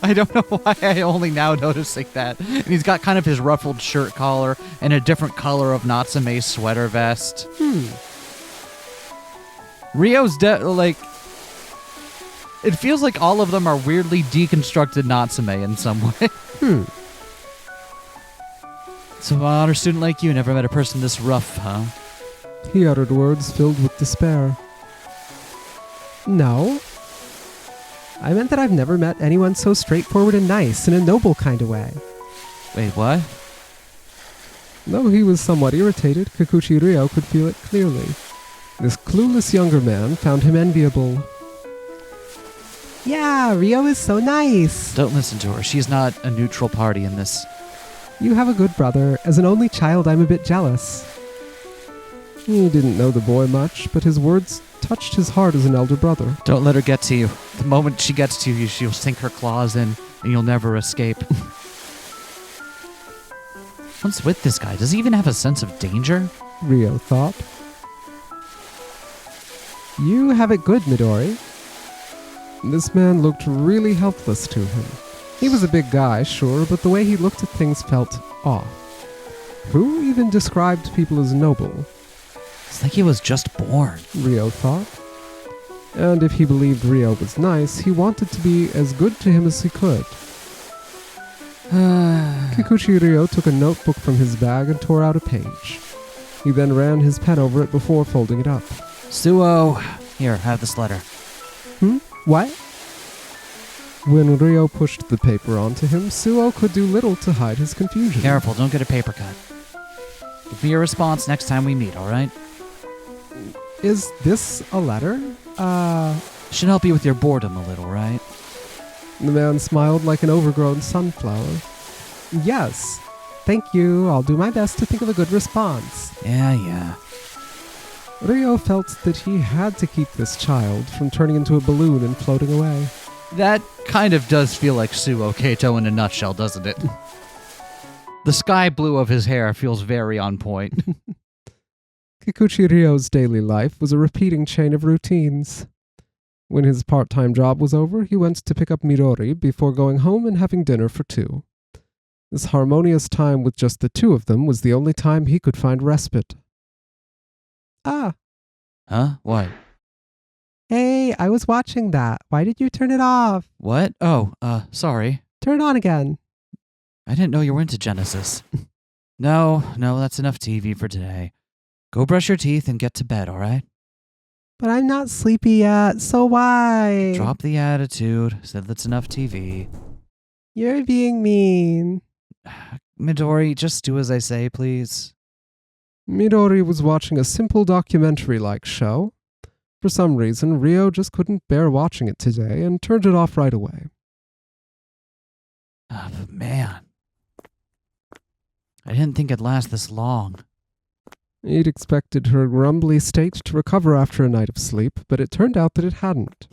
I don't know why I only now noticing that. And he's got kind of his ruffled shirt collar and a different color of Natsume's sweater vest. Rio's like... It feels like all of them are weirdly deconstructed Natsume in some way. So an honor student like you never met a person this rough, huh? He uttered words filled with despair. No. I meant that I've never met anyone so straightforward and nice in a noble kind of way. Wait, what? Though he was somewhat irritated, Kikuchi Ryo could feel it clearly. This clueless younger man found him enviable. Yeah, Rio is so nice. Don't listen to her. She's not a neutral party in this. You have a good brother. As an only child, I'm a bit jealous. He didn't know the boy much, but his words touched his heart as an elder brother. Don't let her get to you. The moment she gets to you, she'll sink her claws in, and you'll never escape. What's with this guy? Does he even have a sense of danger? Ryo thought. You have it good, Midori. This man looked really helpless to him. He was a big guy, sure, but the way he looked at things felt off. Who even described people as noble? It's like he was just born. Ryo thought. And if he believed Ryo was nice, he wanted to be as good to him as he could. Kikuchi Ryo took a notebook from his bag and tore out a page. He then ran his pen over it before folding it up. Suou, here, have this letter. What? When Ryo pushed the paper onto him, Suou could do little to hide his confusion. Careful, don't get a paper cut. Give me your response next time we meet, alright? Is this a letter? Should help you with your boredom a little, right? The man smiled like an overgrown sunflower. Yes. Thank you. I'll do my best to think of a good response. Yeah. Ryo felt that he had to keep this child from turning into a balloon and floating away. That kind of does feel like Suou Keito in a nutshell, doesn't it? The sky blue of his hair feels very on point. Kikuchi Ryo's daily life was a repeating chain of routines. When his part-time job was over, he went to pick up Midori before going home and having dinner for 2. This harmonious time with just the 2 of them was the only time he could find respite. Ah. Huh? What? Hey, I was watching that. Why did you turn it off? What? Oh, sorry. Turn it on again. I didn't know you were into Genesis. No, that's enough TV for today. Go brush your teeth and get to bed, alright? But I'm not sleepy yet, so why? Drop the attitude. Said that's enough TV. You're being mean. Midori, just do as I say, please. Midori was watching a simple documentary-like show. For some reason, Ryo just couldn't bear watching it today and turned it off right away. Oh, but man. I didn't think it'd last this long. He'd expected her grumbly state to recover after a night of sleep, but it turned out that it hadn't.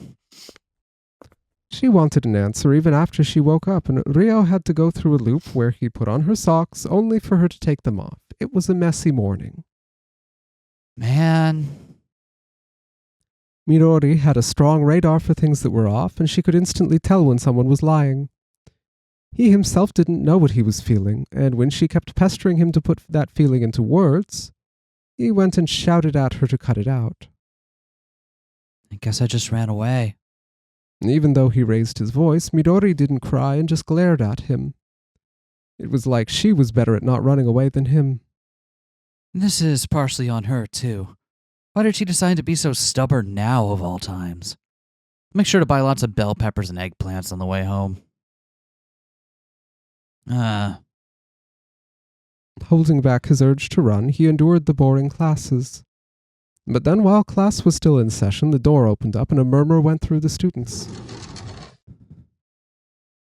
She wanted an answer even after she woke up, and Ryo had to go through a loop where he put on her socks only for her to take them off. It was a messy morning. Man. Midori had a strong radar for things that were off, and she could instantly tell when someone was lying. He himself didn't know what he was feeling, and when she kept pestering him to put that feeling into words, he went and shouted at her to cut it out. I guess I just ran away. Even though he raised his voice, Midori didn't cry and just glared at him. It was like she was better at not running away than him. This is partially on her, too. Why did she decide to be so stubborn now, of all times? Make sure to buy lots of bell peppers and eggplants on the way home. Holding back his urge to run, he endured the boring classes. But then while class was still in session, the door opened up and a murmur went through the students.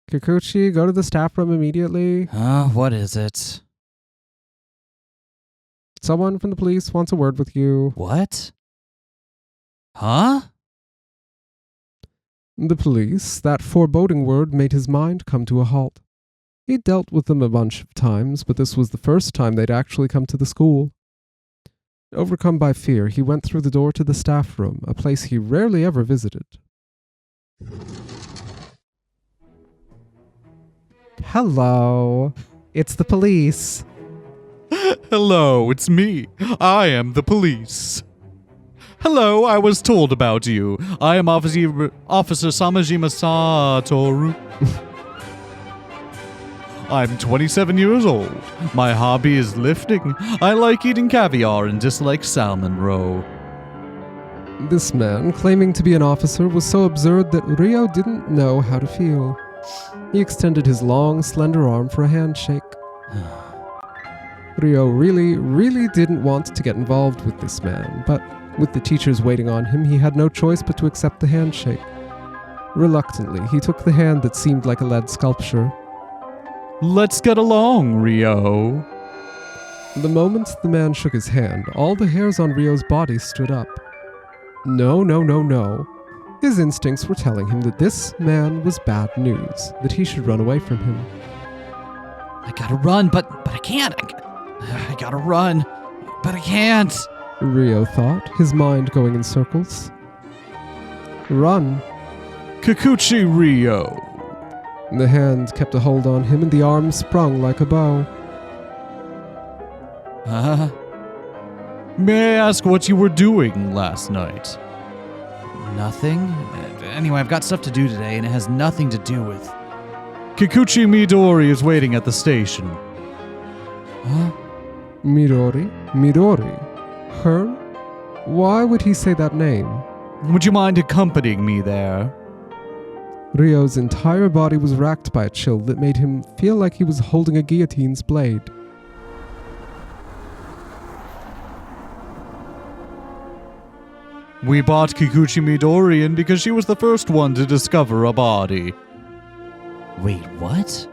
Kikuchi, go to the staff room immediately. What is it? Someone from the police wants a word with you. What? Huh? The police, that foreboding word made his mind come to a halt. He'd dealt with them a bunch of times, but this was the first time they'd actually come to the school. Overcome by fear, he went through the door to the staff room, a place he rarely ever visited. Hello. It's the police. Hello, it's me. I am the police. Hello, I was told about you. I am Officer Samajima Satoru. I'm 27 years old. My hobby is lifting. I like eating caviar and dislike salmon roe. This man, claiming to be an officer, was so absurd that Ryo didn't know how to feel. He extended his long, slender arm for a handshake. Ryo really didn't want to get involved with this man, but with the teachers waiting on him, he had no choice but to accept the handshake. Reluctantly, he took the hand that seemed like a lead sculpture. Let's get along, Ryo. The moment the man shook his hand, all the hairs on Ryo's body stood up. No. His instincts were telling him that this man was bad news, that he should run away from him. I gotta run, but I can't. I gotta run, but I can't. Ryo thought, his mind going in circles. Run. Kikuchi Ryo. The hand kept a hold on him and the arm sprung like a bow. May I ask what you were doing last night? Nothing? Anyway, I've got stuff to do today and it has nothing to do with... Kikuchi Midori is waiting at the station. Huh? Midori? Her? Why would he say that name? Would you mind accompanying me there? Ryo's entire body was racked by a chill that made him feel like he was holding a guillotine's blade. We bought Kikuchi Midori in because she was the first one to discover a body. Wait, what?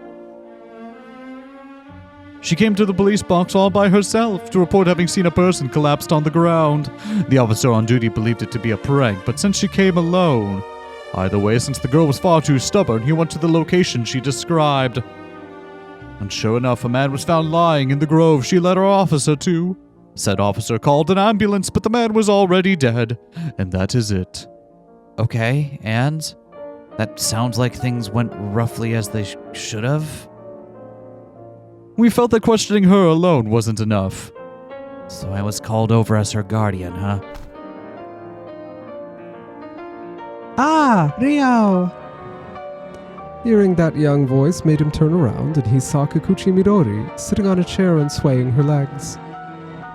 She came to the police box all by herself to report having seen a person collapsed on the ground. The officer on duty believed it to be a prank, but since she came alone... Either way, since the girl was far too stubborn, he went to the location she described. And sure enough, a man was found lying in the grove she led our officer to. Said officer called an ambulance, but the man was already dead. And that is it. Okay, and? That sounds like things went roughly as they should have. We felt that questioning her alone wasn't enough. So I was called over as her guardian, huh? Ah, Ryo! Hearing that young voice made him turn around, and he saw Kikuchi Midori sitting on a chair and swaying her legs.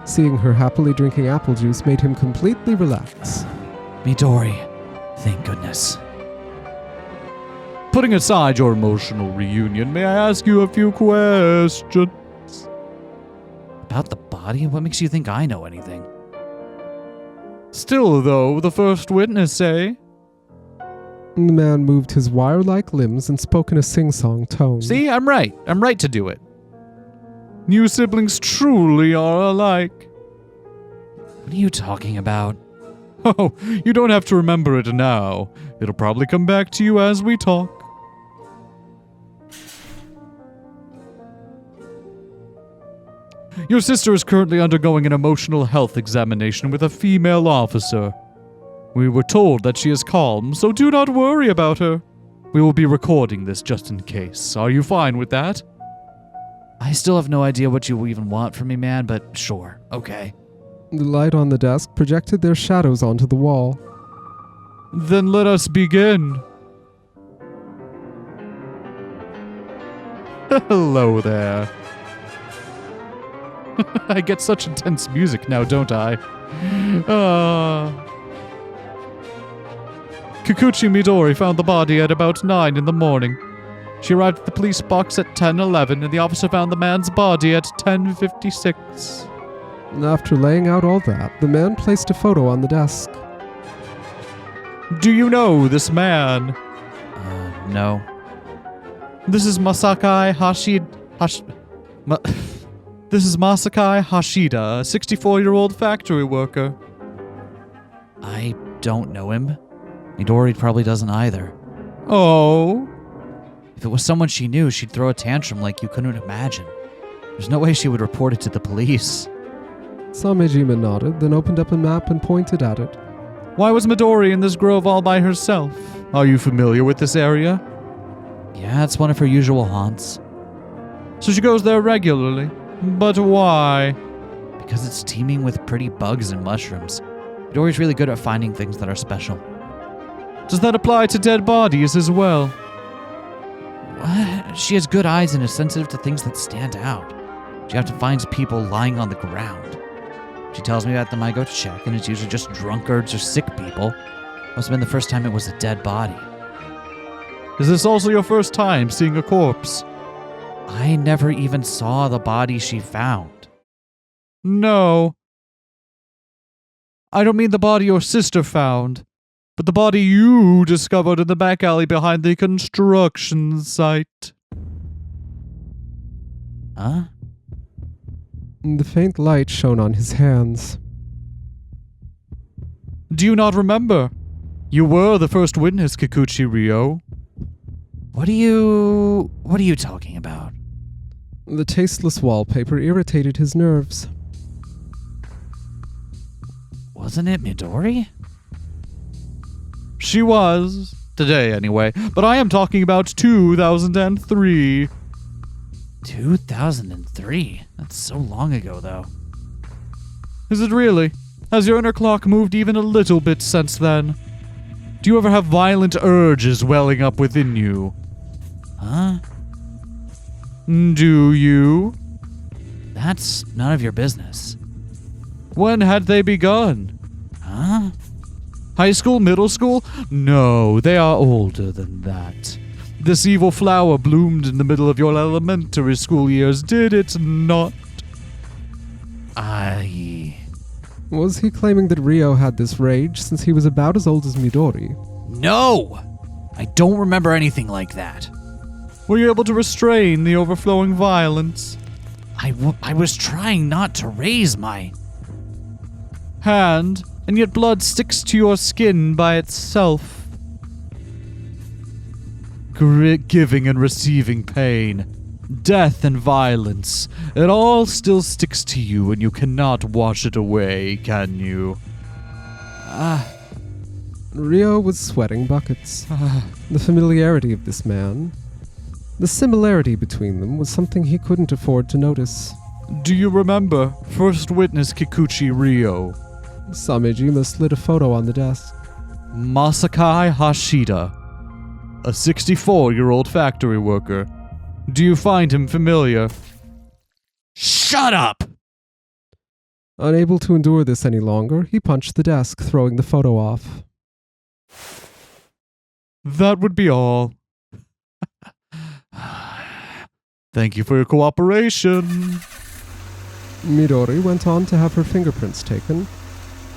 Seeing her happily drinking apple juice made him completely relax. Midori, thank goodness. Putting aside your emotional reunion, may I ask you a few questions? About the body? What makes you think I know anything? Still, though, the first witness, eh? The man moved his wire-like limbs and spoke in a sing-song tone. See, I'm right. I'm right to do it. You siblings truly are alike. What are you talking about? Oh, you don't have to remember it now. It'll probably come back to you as we talk. Your sister is currently undergoing an emotional health examination with a female officer. We were told that she is calm, so do not worry about her. We will be recording this just in case. Are you fine with that? I still have no idea what you even want from me, man, but sure. Okay. The light on the desk projected their shadows onto the wall. Then let us begin. Hello there. I get such intense music now, don't I? Kikuchi Midori found the body at about 9 in the morning. She arrived at the police box at 10:11, and the officer found the man's body at 10:56. After laying out all that, the man placed a photo on the desk. Do you know this man? No. This is Masakai This is Masakai Hashida, a 64-year-old factory worker. I don't know him. Midori probably doesn't either. Oh? If it was someone she knew, she'd throw a tantrum like you couldn't imagine. There's no way she would report it to the police. Samejima nodded, then opened up a map and pointed at it. Why was Midori in this grove all by herself? Are you familiar with this area? Yeah, it's one of her usual haunts. So she goes there regularly? But why? Because it's teeming with pretty bugs and mushrooms. Midori's really good at finding things that are special. Does that apply to dead bodies as well? What? She has good eyes and is sensitive to things that stand out. She often finds people lying on the ground. She tells me about them, I go to check, and it's usually just drunkards or sick people. Must have been the first time it was a dead body. Is this also your first time seeing a corpse? I never even saw the body she found. No. I don't mean the body your sister found, but the body you discovered in the back alley behind the construction site. Huh? The faint light shone on his hands. Do you not remember? You were the first witness, Kikuchi Ryo. What are you talking about? The tasteless wallpaper irritated his nerves. Wasn't it Midori? She was. Today, anyway. But I am talking about 2003. 2003? That's so long ago, though. Is it really? Has your inner clock moved even a little bit since then? Do you ever have violent urges welling up within you? Huh? Do you? That's none of your business. When had they begun? Huh? High school, middle school? No, they are older than that. This evil flower bloomed in the middle of your elementary school years, did it not? Was he claiming that Ryo had this rage since he was about as old as Midori? No! I don't remember anything like that. Were you able to restrain the overflowing violence? I was trying not to raise my hand, and yet blood sticks to your skin by itself. Giving and receiving pain, death and violence, it all still sticks to you and you cannot wash it away, can you? Ryo was sweating buckets. The familiarity of this man, the similarity between them was something he couldn't afford to notice. Do you remember first witness Kikuchi Ryo? Samejima slid a photo on the desk. Masakai Hashida, a 64-year-old factory worker. Do you find him familiar? Shut up! Unable to endure this any longer, he punched the desk, throwing the photo off. That would be all. Thank you for your cooperation. Midori went on to have her fingerprints taken,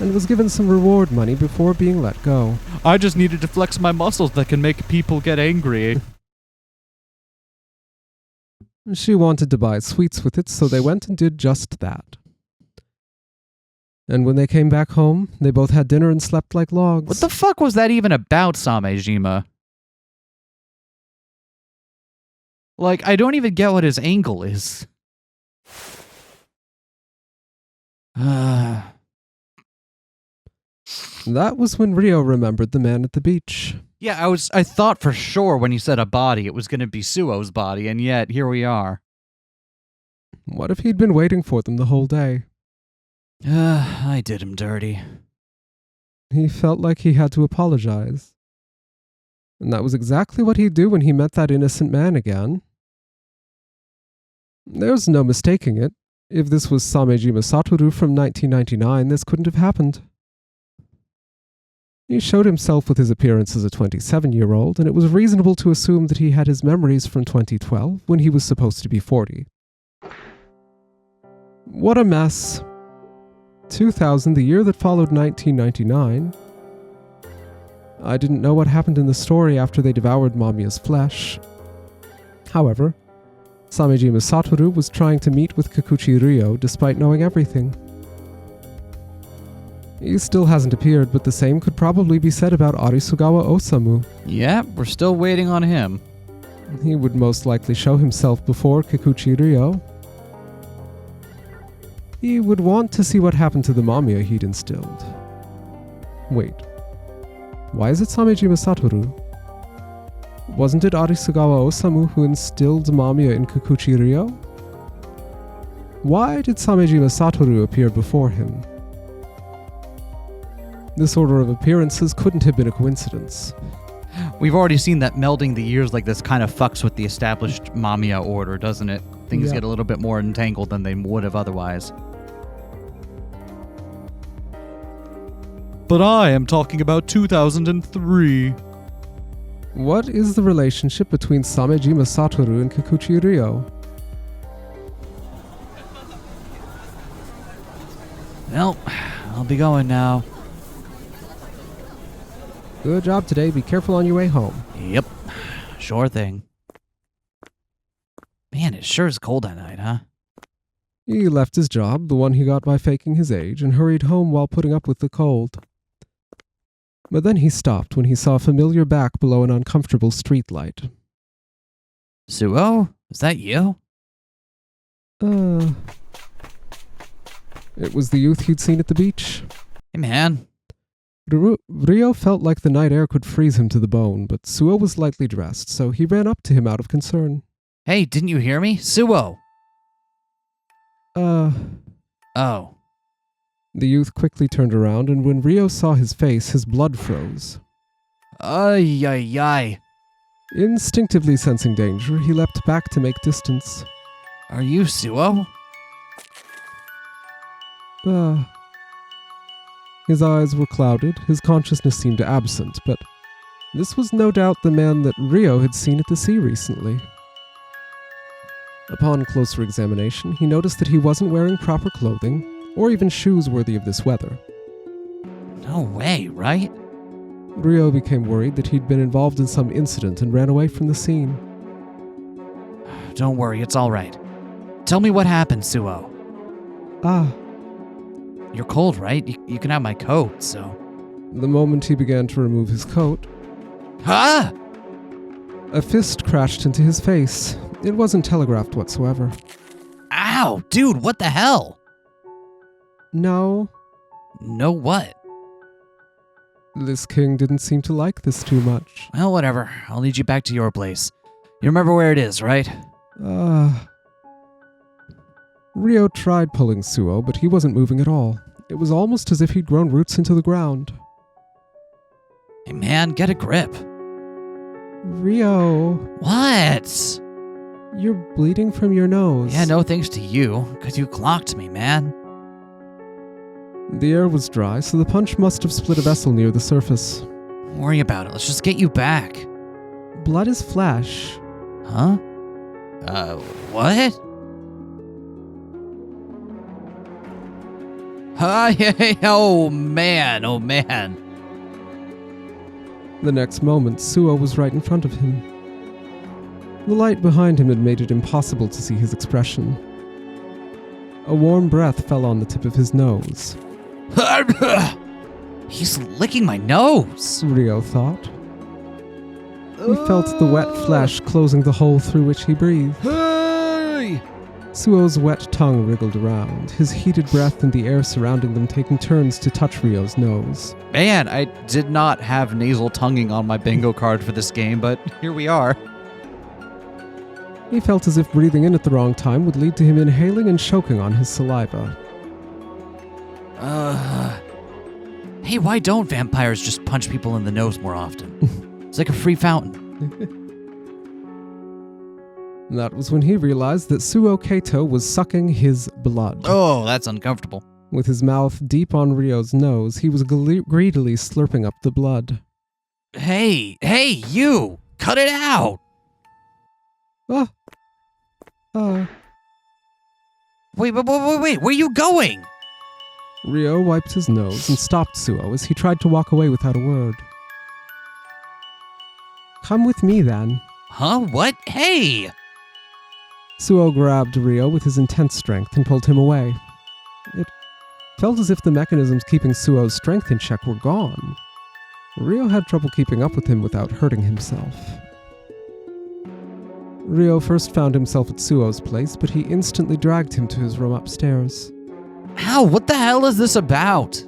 and was given some reward money before being let go. I just needed to flex my muscles that can make people get angry. She wanted to buy sweets with it, so they went and did just that. And when they came back home, they both had dinner and slept like logs. What the fuck was that even about, Samejima? Like, I don't even get what his angle is. That was when Ryo remembered the man at the beach. Yeah, I thought for sure when you said a body, it was going to be Suou's body, and yet here we are. What if he'd been waiting for them the whole day? I did him dirty. He felt like he had to apologize. And that was exactly what he'd do when he met that innocent man again. There's no mistaking it. If this was Samejima Satoru from 1999, this couldn't have happened. He showed himself with his appearance as a 27-year-old, and it was reasonable to assume that he had his memories from 2012, when he was supposed to be 40. What a mess. 2000, the year that followed 1999. I didn't know what happened in the story after they devoured Mamiya's flesh. However, Samejima Satoru was trying to meet with Kikuchi Ryo despite knowing everything. He still hasn't appeared, but the same could probably be said about Arisugawa Osamu. Yeah, we're still waiting on him. He would most likely show himself before Kikuchi Ryo. He would want to see what happened to the Mamiya he'd instilled. Wait. Why is it Samejima Satoru? Wasn't it Arisugawa Osamu who instilled Mamiya in Kikuchi Ryo? Why did Samejima Satoru appear before him? This order of appearances couldn't have been a coincidence. We've already seen that melding the years like this kind of fucks with the established Mamiya order, doesn't it? Things get a little bit more entangled than they would have otherwise. But I am talking about 2003. What is the relationship between Samejima Satoru and Kikuchi Ryo? Well, I'll be going now. Good job today. Be careful on your way home. Yep, sure thing. Man, it sure is cold at night, huh? He left his job, the one he got by faking his age, and hurried home while putting up with the cold. But then he stopped when he saw a familiar back below an uncomfortable streetlight. Suou? Is that you? It was the youth he'd seen at the beach. Hey, man. Ryo felt like the night air could freeze him to the bone, but Suou was lightly dressed, so he ran up to him out of concern. Hey, didn't you hear me? Suou! Oh. The youth quickly turned around, and when Ryo saw his face, his blood froze. Ay, ay, ay. Instinctively sensing danger, he leapt back to make distance. Are you Suou? His eyes were clouded, his consciousness seemed absent, but this was no doubt the man that Ryo had seen at the sea recently. Upon closer examination, he noticed that he wasn't wearing proper clothing, or even shoes worthy of this weather. No way, right? Ryo became worried that he'd been involved in some incident and ran away from the scene. Don't worry, it's all right. Tell me what happened, Suou. You're cold, right? You can have my coat, so... The moment he began to remove his coat... Huh? A fist crashed into his face. It wasn't telegraphed whatsoever. Ow! Dude, what the hell? No. No what? This king didn't seem to like this too much. Well, whatever. I'll lead you back to your place. You remember where it is, right? Ryo tried pulling Suou, but he wasn't moving at all. It was almost as if he'd grown roots into the ground. Hey man, get a grip. Ryo. What? You're bleeding from your nose. Yeah, no thanks to you, because you clocked me, man. The air was dry, so the punch must have split a vessel near the surface. Don't worry about it. Let's just get you back. Blood is flesh. Huh? What? Oh man, oh man. The next moment, Suou was right in front of him. The light behind him had made it impossible to see his expression. A warm breath fell on the tip of his nose. He's licking my nose, Ryo thought. He felt the wet flesh closing the hole through which he breathed. Hey! Suo's wet tongue wriggled around, his heated breath and the air surrounding them taking turns to touch Ryo's nose. Man, I did not have nasal tonguing on my bingo card for this game, but here we are. He felt as if breathing in at the wrong time would lead to him inhaling and choking on his saliva. Hey, why don't vampires just punch people in the nose more often? It's like a free fountain. That was when he realized that Suou Keito was sucking his blood. Oh, that's uncomfortable. With his mouth deep on Ryo's nose, he was greedily slurping up the blood. Hey, you! Cut it out! Wait, where are you going? Ryo wiped his nose and stopped Suou as he tried to walk away without a word. Come with me, then. Huh? What? Hey! Suou grabbed Ryo with his intense strength and pulled him away. It felt as if the mechanisms keeping Suou's strength in check were gone. Ryo had trouble keeping up with him without hurting himself. Ryo first found himself at Suou's place, but he instantly dragged him to his room upstairs. Ow, what the hell is this about?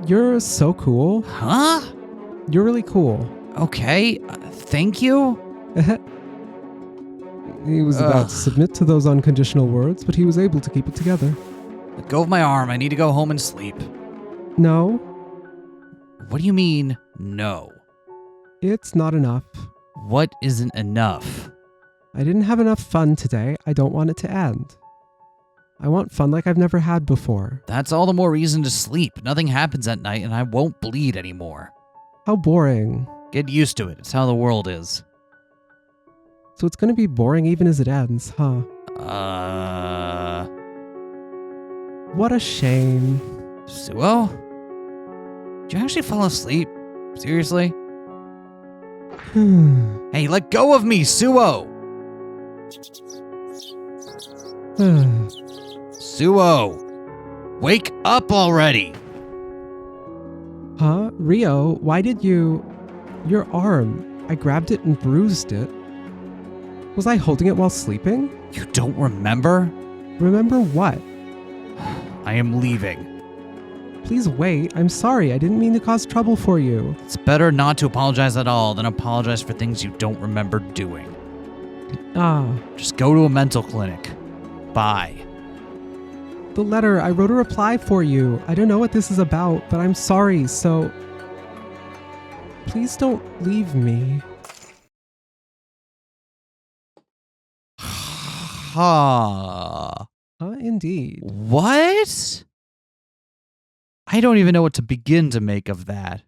You're so cool. Huh? You're really cool. Okay, thank you? He was about to submit to those unconditional words, but he was able to keep it together. Let go of my arm, I need to go home and sleep. No. What do you mean, no? It's not enough. What isn't enough? I didn't have enough fun today. I don't want it to end. I want fun like I've never had before. That's all the more reason to sleep. Nothing happens at night and I won't bleed anymore. How boring. Get used to it. It's how the world is. So it's going to be boring even as it ends, huh? What a shame. Suou? Did you actually fall asleep? Seriously? Hey, let go of me, Suou! Suou! Wake up already! Huh? Ryo, why did you... Your arm. I grabbed it and bruised it. Was I holding it while sleeping? You don't remember? Remember what? I am leaving. Please wait. I'm sorry. I didn't mean to cause trouble for you. It's better not to apologize at all than apologize for things you don't remember doing. Just go to a mental clinic. Bye. The letter, I wrote a reply for you. I don't know what this is about, but I'm sorry, so... Please don't leave me. Indeed. What? I don't even know what to begin to make of that.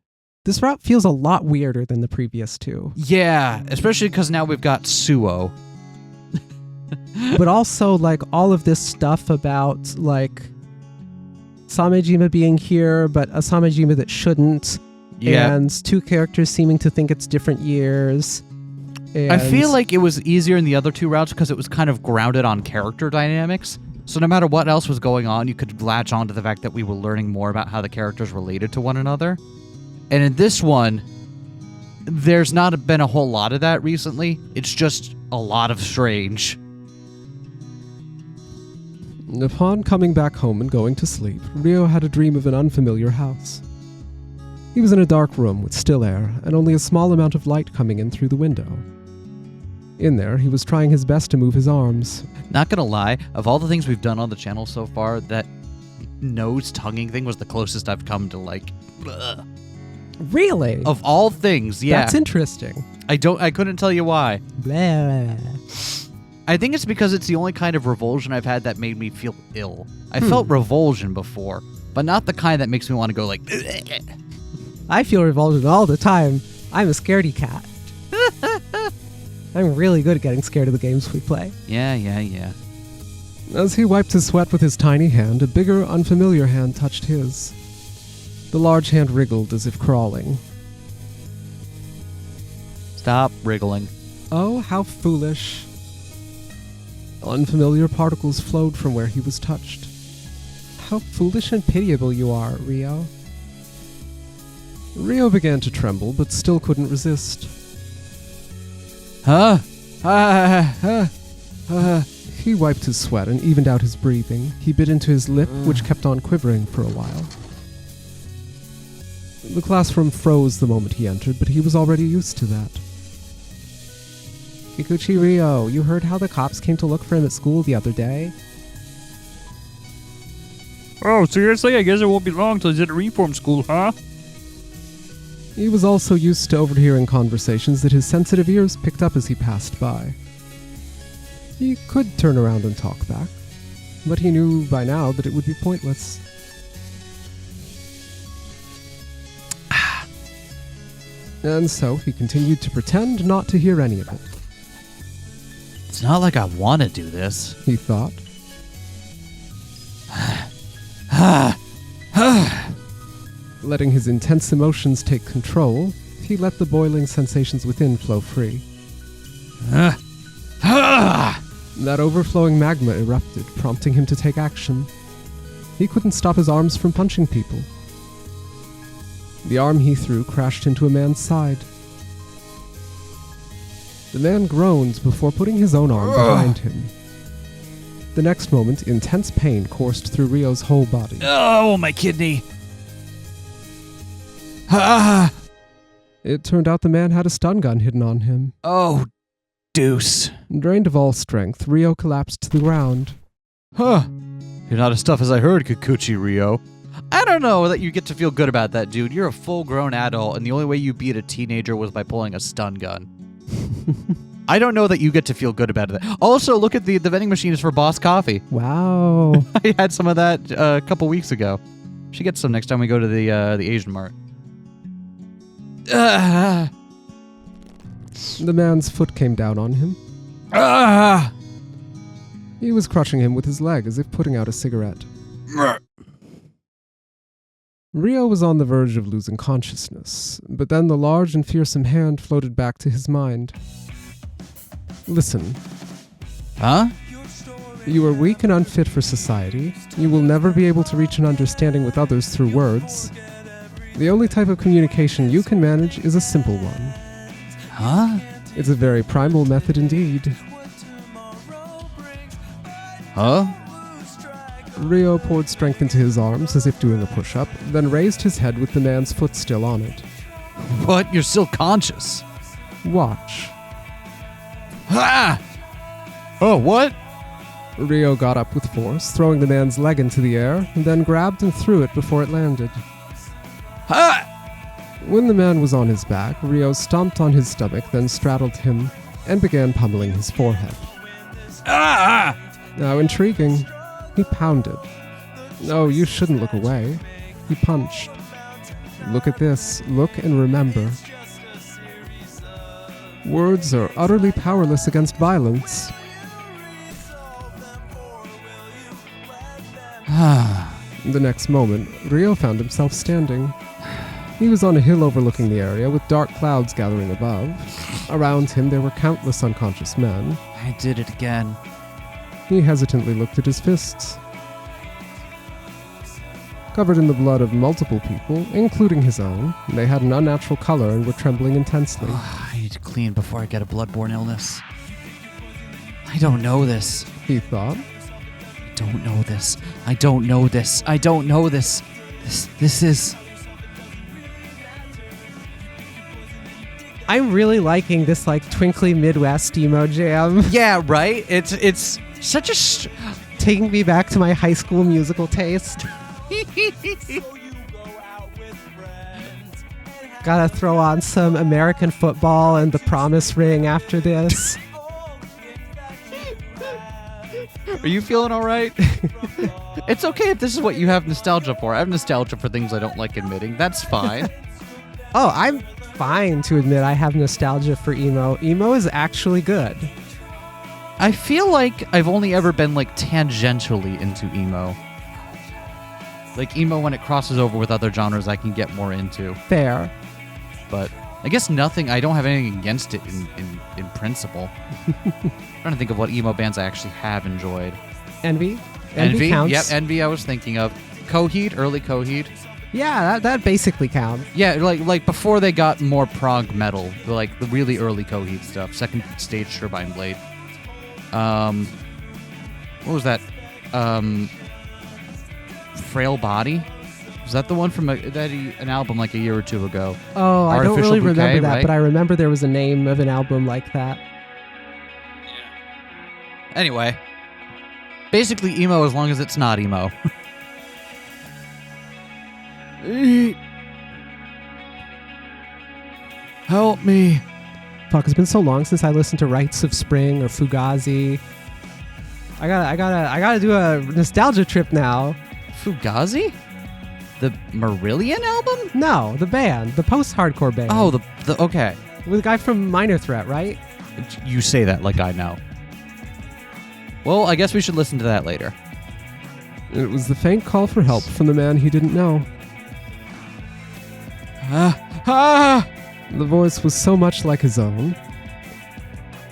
This route feels a lot weirder than the previous two. Yeah, especially because now we've got Suou. But also, like, all of this stuff about, like, Samejima being here, but a Samejima that shouldn't. Yeah. And two characters seeming to think it's different years. And I feel like it was easier in the other two routes because it was kind of grounded on character dynamics. So no matter what else was going on, you could latch on to the fact that we were learning more about how the characters related to one another. And in this one, there's not been a whole lot of that recently. It's just a lot of strange. Upon coming back home and going to sleep, Ryo had a dream of an unfamiliar house. He was in a dark room with still air and only a small amount of light coming in through the window. In there, he was trying his best to move his arms. Not gonna lie, of all the things we've done on the channel so far, that nose tonguing thing was the closest I've come to, like, ugh. Really? Of all things, yeah. That's interesting. I couldn't tell you why. Blah. I think it's because it's the only kind of revulsion I've had that made me feel ill. I felt revulsion before, but not the kind that makes me want to go like... I feel revulsion all the time. I'm a scaredy cat. I'm really good at getting scared of the games we play. Yeah. As he wiped his sweat with his tiny hand, a bigger, unfamiliar hand touched his. The large hand wriggled as if crawling. Stop wriggling. Oh, how foolish. Unfamiliar particles flowed from where he was touched. How foolish and pitiable you are, Ryo. Ryo began to tremble, but still couldn't resist. Huh? He wiped his sweat and evened out his breathing. He bit into his lip, which kept on quivering for a while. The classroom froze the moment he entered, but he was already used to that. Kikuchi Ryo, you heard how the cops came to look for him at school the other day? Oh, seriously? I guess it won't be long till he's at reform school, huh? He was also used to overhearing conversations that his sensitive ears picked up as he passed by. He could turn around and talk back, but he knew by now that it would be pointless. And so he continued to pretend not to hear any of it. It's not like I want to do this. He thought. Letting his intense emotions take control, he let the boiling sensations within flow free. That overflowing magma erupted, prompting him to take action. He couldn't stop his arms from punching people. The arm he threw crashed into a man's side. The man groaned before putting his own arm behind him. The next moment, intense pain coursed through Ryo's whole body. Oh, my kidney. It turned out the man had a stun gun hidden on him. Oh, deuce. Drained of all strength, Ryo collapsed to the ground. Huh. You're not as tough as I heard, Kikuchi Ryo. I don't know that you get to feel good about that, dude. You're a full-grown adult, and the only way you beat a teenager was by pulling a stun gun. I don't know that you get to feel good about that. Also, look at the vending machine is for Boss Coffee. Wow. I had some of that a couple weeks ago. Should get some next time we go to the Asian Mart. The man's foot came down on him. He was crushing him with his leg as if putting out a cigarette. Ryo was on the verge of losing consciousness, but then the large and fearsome hand floated back to his mind. Listen. Huh? You are weak and unfit for society. You will never be able to reach an understanding with others through words. The only type of communication you can manage is a simple one. Huh? It's a very primal method indeed. Huh? Ryo poured strength into his arms as if doing a push-up, then raised his head with the man's foot still on it. What? You're still conscious. Watch. Ah! Oh, what? Ryo got up with force, throwing the man's leg into the air, and then grabbed and threw it before it landed. Ah! When the man was on his back, Ryo stomped on his stomach, then straddled him, and began pummeling his forehead. Ah! How intriguing. He pounded. No, you shouldn't look away. He punched. Look at this. Look and remember. Words are utterly powerless against violence. The next moment, Ryo found himself standing. He was on a hill overlooking the area, with dark clouds gathering above. Around him, there were countless unconscious men. I did it again. He hesitantly looked at his fists. Covered in the blood of multiple people, including his own, they had an unnatural color and were trembling intensely. I need to clean before I get a bloodborne illness. I don't know this. He thought. I don't know this. I don't know this. I don't know this. This is... I'm really liking this twinkly Midwest emo jam. Yeah, right? It's such a... Taking me back to my high school musical taste. Gotta throw on some American football and The Promise Ring after this. Are you feeling all right? It's okay if this is what you have nostalgia for. I have nostalgia for things I don't like admitting. That's fine. Oh, I'm fine to admit I have nostalgia for emo. Emo is actually good. I feel like I've only ever been tangentially into emo. Emo, when it crosses over with other genres, I can get more into. Fair. But I guess I don't have anything against it in principle. I'm trying to think of what emo bands I actually have enjoyed. Envy? Envy counts. Yep, Envy I was thinking of. Coheed, early Coheed. Yeah, that basically counts. Yeah, like before they got more prog metal, the really early Coheed stuff. Second Stage Turbine Blade. What was that? Frail Body? Was that the one from an album like a year or two ago? Oh, I don't Artificial really Bouquet, remember that, right? but I remember there was a name of an album like that. Anyway, basically emo as long as it's not emo. Help me. Fuck, it's been so long since I listened to Rites of Spring or Fugazi. I gotta do a nostalgia trip now. Fugazi? The Marillion album? No, the band, the post-hardcore band. Oh, the okay. With the guy from Minor Threat, right? You say that like I know. Well, I guess we should listen to that later. It was the faint call for help from the man he didn't know. The voice was so much like his own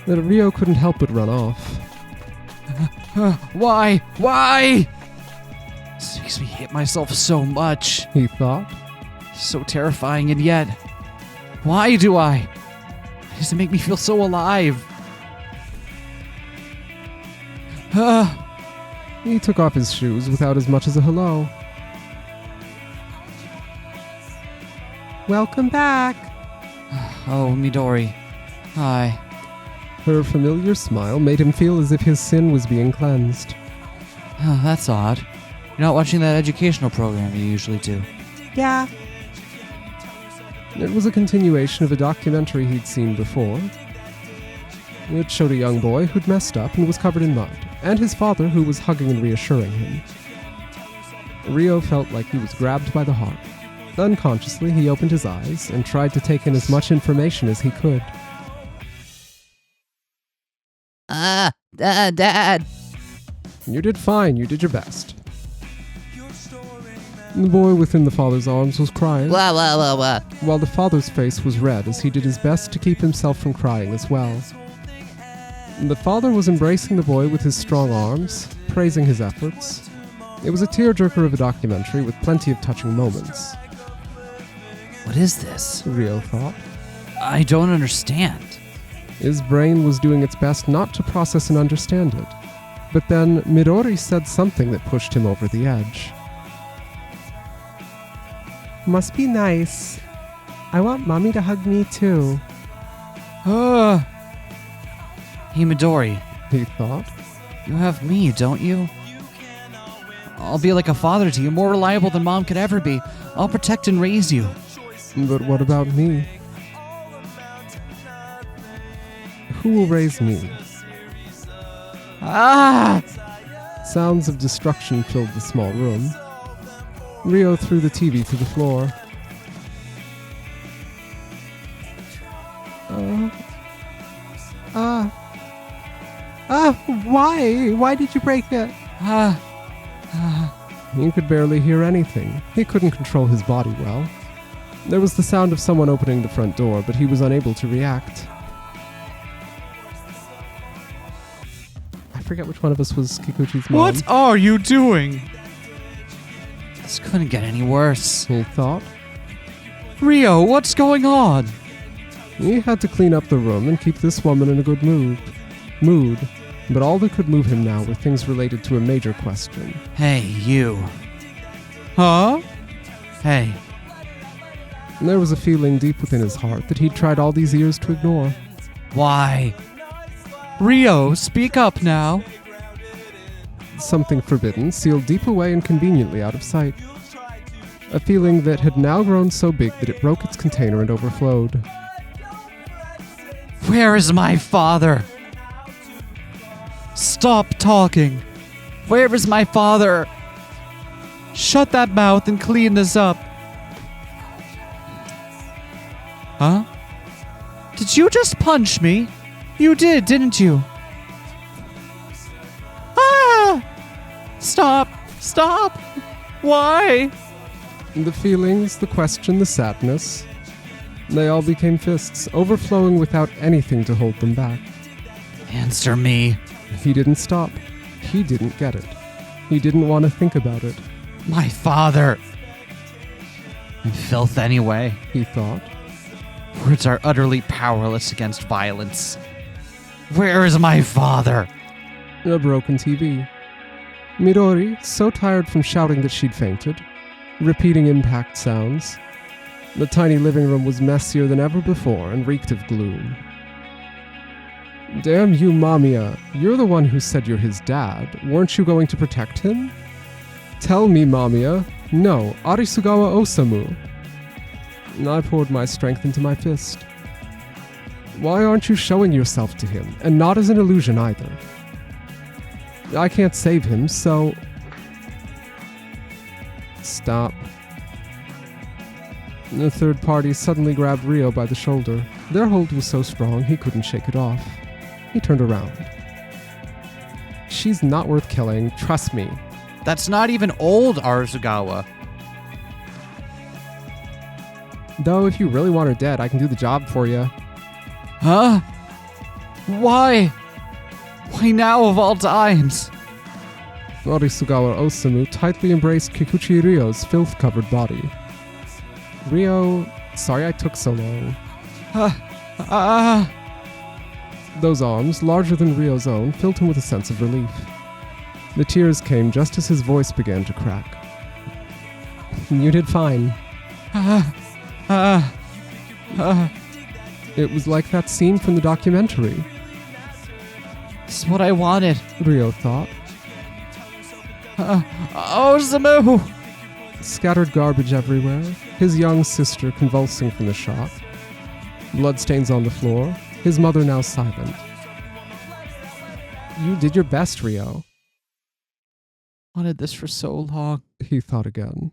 that Rio couldn't help but run off. Why? Why? This makes me hate myself so much. He thought. So terrifying, and yet, why do I? Why does it make me feel so alive? He took off his shoes without as much as a hello. Welcome back. Oh, Midori. Hi. Her familiar smile made him feel as if his sin was being cleansed. Oh, that's odd. You're not watching that educational program you usually do. Yeah. It was a continuation of a documentary he'd seen before. It showed a young boy who'd messed up and was covered in mud, and his father who was hugging and reassuring him. Rio felt like he was grabbed by the heart. Unconsciously, he opened his eyes and tried to take in as much information as he could. Dad. You did fine, you did your best. The boy within the father's arms was crying, while the father's face was red as he did his best to keep himself from crying as well. The father was embracing the boy with his strong arms, praising his efforts. It was a tearjerker of a documentary with plenty of touching moments. What is this? Rio thought. I don't understand. His brain was doing its best not to process and understand it. But then Midori said something that pushed him over the edge. Must be nice. I want Mommy to hug me too. Hey, Midori. He thought. You have me, don't you? I'll be like a father to you, more reliable than Mom could ever be. I'll protect and raise you. But what about me? Who will raise me? Sounds of destruction filled the small room. Rio threw the TV to the floor. Why? Why did you break it? He could barely hear anything. He couldn't control his body well. There was the sound of someone opening the front door, but he was unable to react. I forget which one of us was Kikuchi's mom. What are you doing? This couldn't get any worse. He thought. Rio, what's going on? He had to clean up the room and keep this woman in a good mood. But all that could move him now were things related to a major question. Hey, you. Huh? Hey. And there was a feeling deep within his heart that he'd tried all these years to ignore. Why? Rio, speak up now. Something forbidden, sealed deep away and conveniently out of sight. A feeling that had now grown so big that it broke its container and overflowed. Where is my father? Stop talking. Where is my father? Shut that mouth and clean this up. Huh? Did you just punch me? You did, didn't you? Ah! Stop! Stop! Why? The feelings, the question, the sadness, they all became fists, overflowing without anything to hold them back. Answer me. He didn't stop. He didn't get it. He didn't want to think about it. My father. I'm filth anyway. He thought. Words are utterly powerless against violence. Where is my father? A broken TV. Midori, so tired from shouting that she'd fainted, repeating impact sounds. The tiny living room was messier than ever before and reeked of gloom. Damn you, Mamiya. You're the one who said you're his dad. Weren't you going to protect him? Tell me, Mamiya. No, Arisugawa Osamu. I poured my strength into my fist. Why aren't you showing yourself to him, and not as an illusion either? I can't save him, so... Stop. The third party suddenly grabbed Ryo by the shoulder. Their hold was so strong he couldn't shake it off. He turned around. She's not worth killing, trust me. That's not even old Arisugawa. Though if you really want her dead, I can do the job for you. Huh? Why? Why now of all times? Arisugawa Osamu tightly embraced Kikuchi Ryo's filth-covered body. Ryo, sorry I took so long. Those arms, larger than Ryo's own, filled him with a sense of relief. The tears came just as his voice began to crack. You did fine. It was like that scene from the documentary. This is what I wanted. Ryo thought. Osamu! Scattered garbage everywhere, his young sister convulsing from the shock. Bloodstains on the floor, his mother now silent. You did your best, Ryo. Wanted this for so long. He thought again.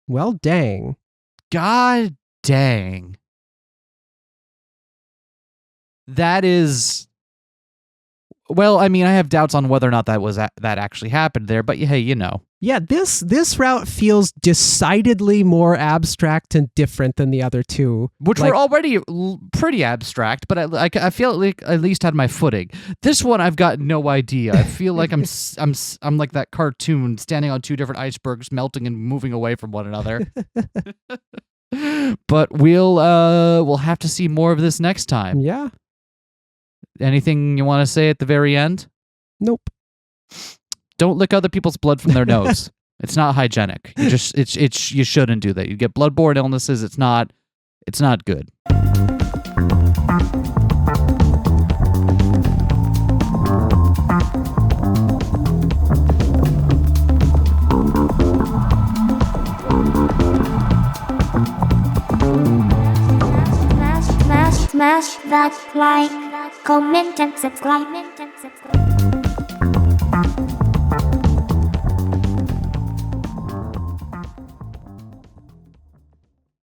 Well, dang. God dang. That is... Well, I mean, I have doubts on whether or not that actually happened there, but hey, you know. Yeah, this route feels decidedly more abstract and different than the other two. Which were already pretty abstract, but I feel like I at least had my footing. This one, I've got no idea. I feel like I'm like that cartoon standing on two different icebergs, melting and moving away from one another. But we'll have to see more of this next time. Yeah. Anything you want to say at the very end? Nope. Don't lick other people's blood from their nose. It's not hygienic. You you shouldn't do that. You get bloodborne illnesses. It's not good. Smash that like, comment and subscribe.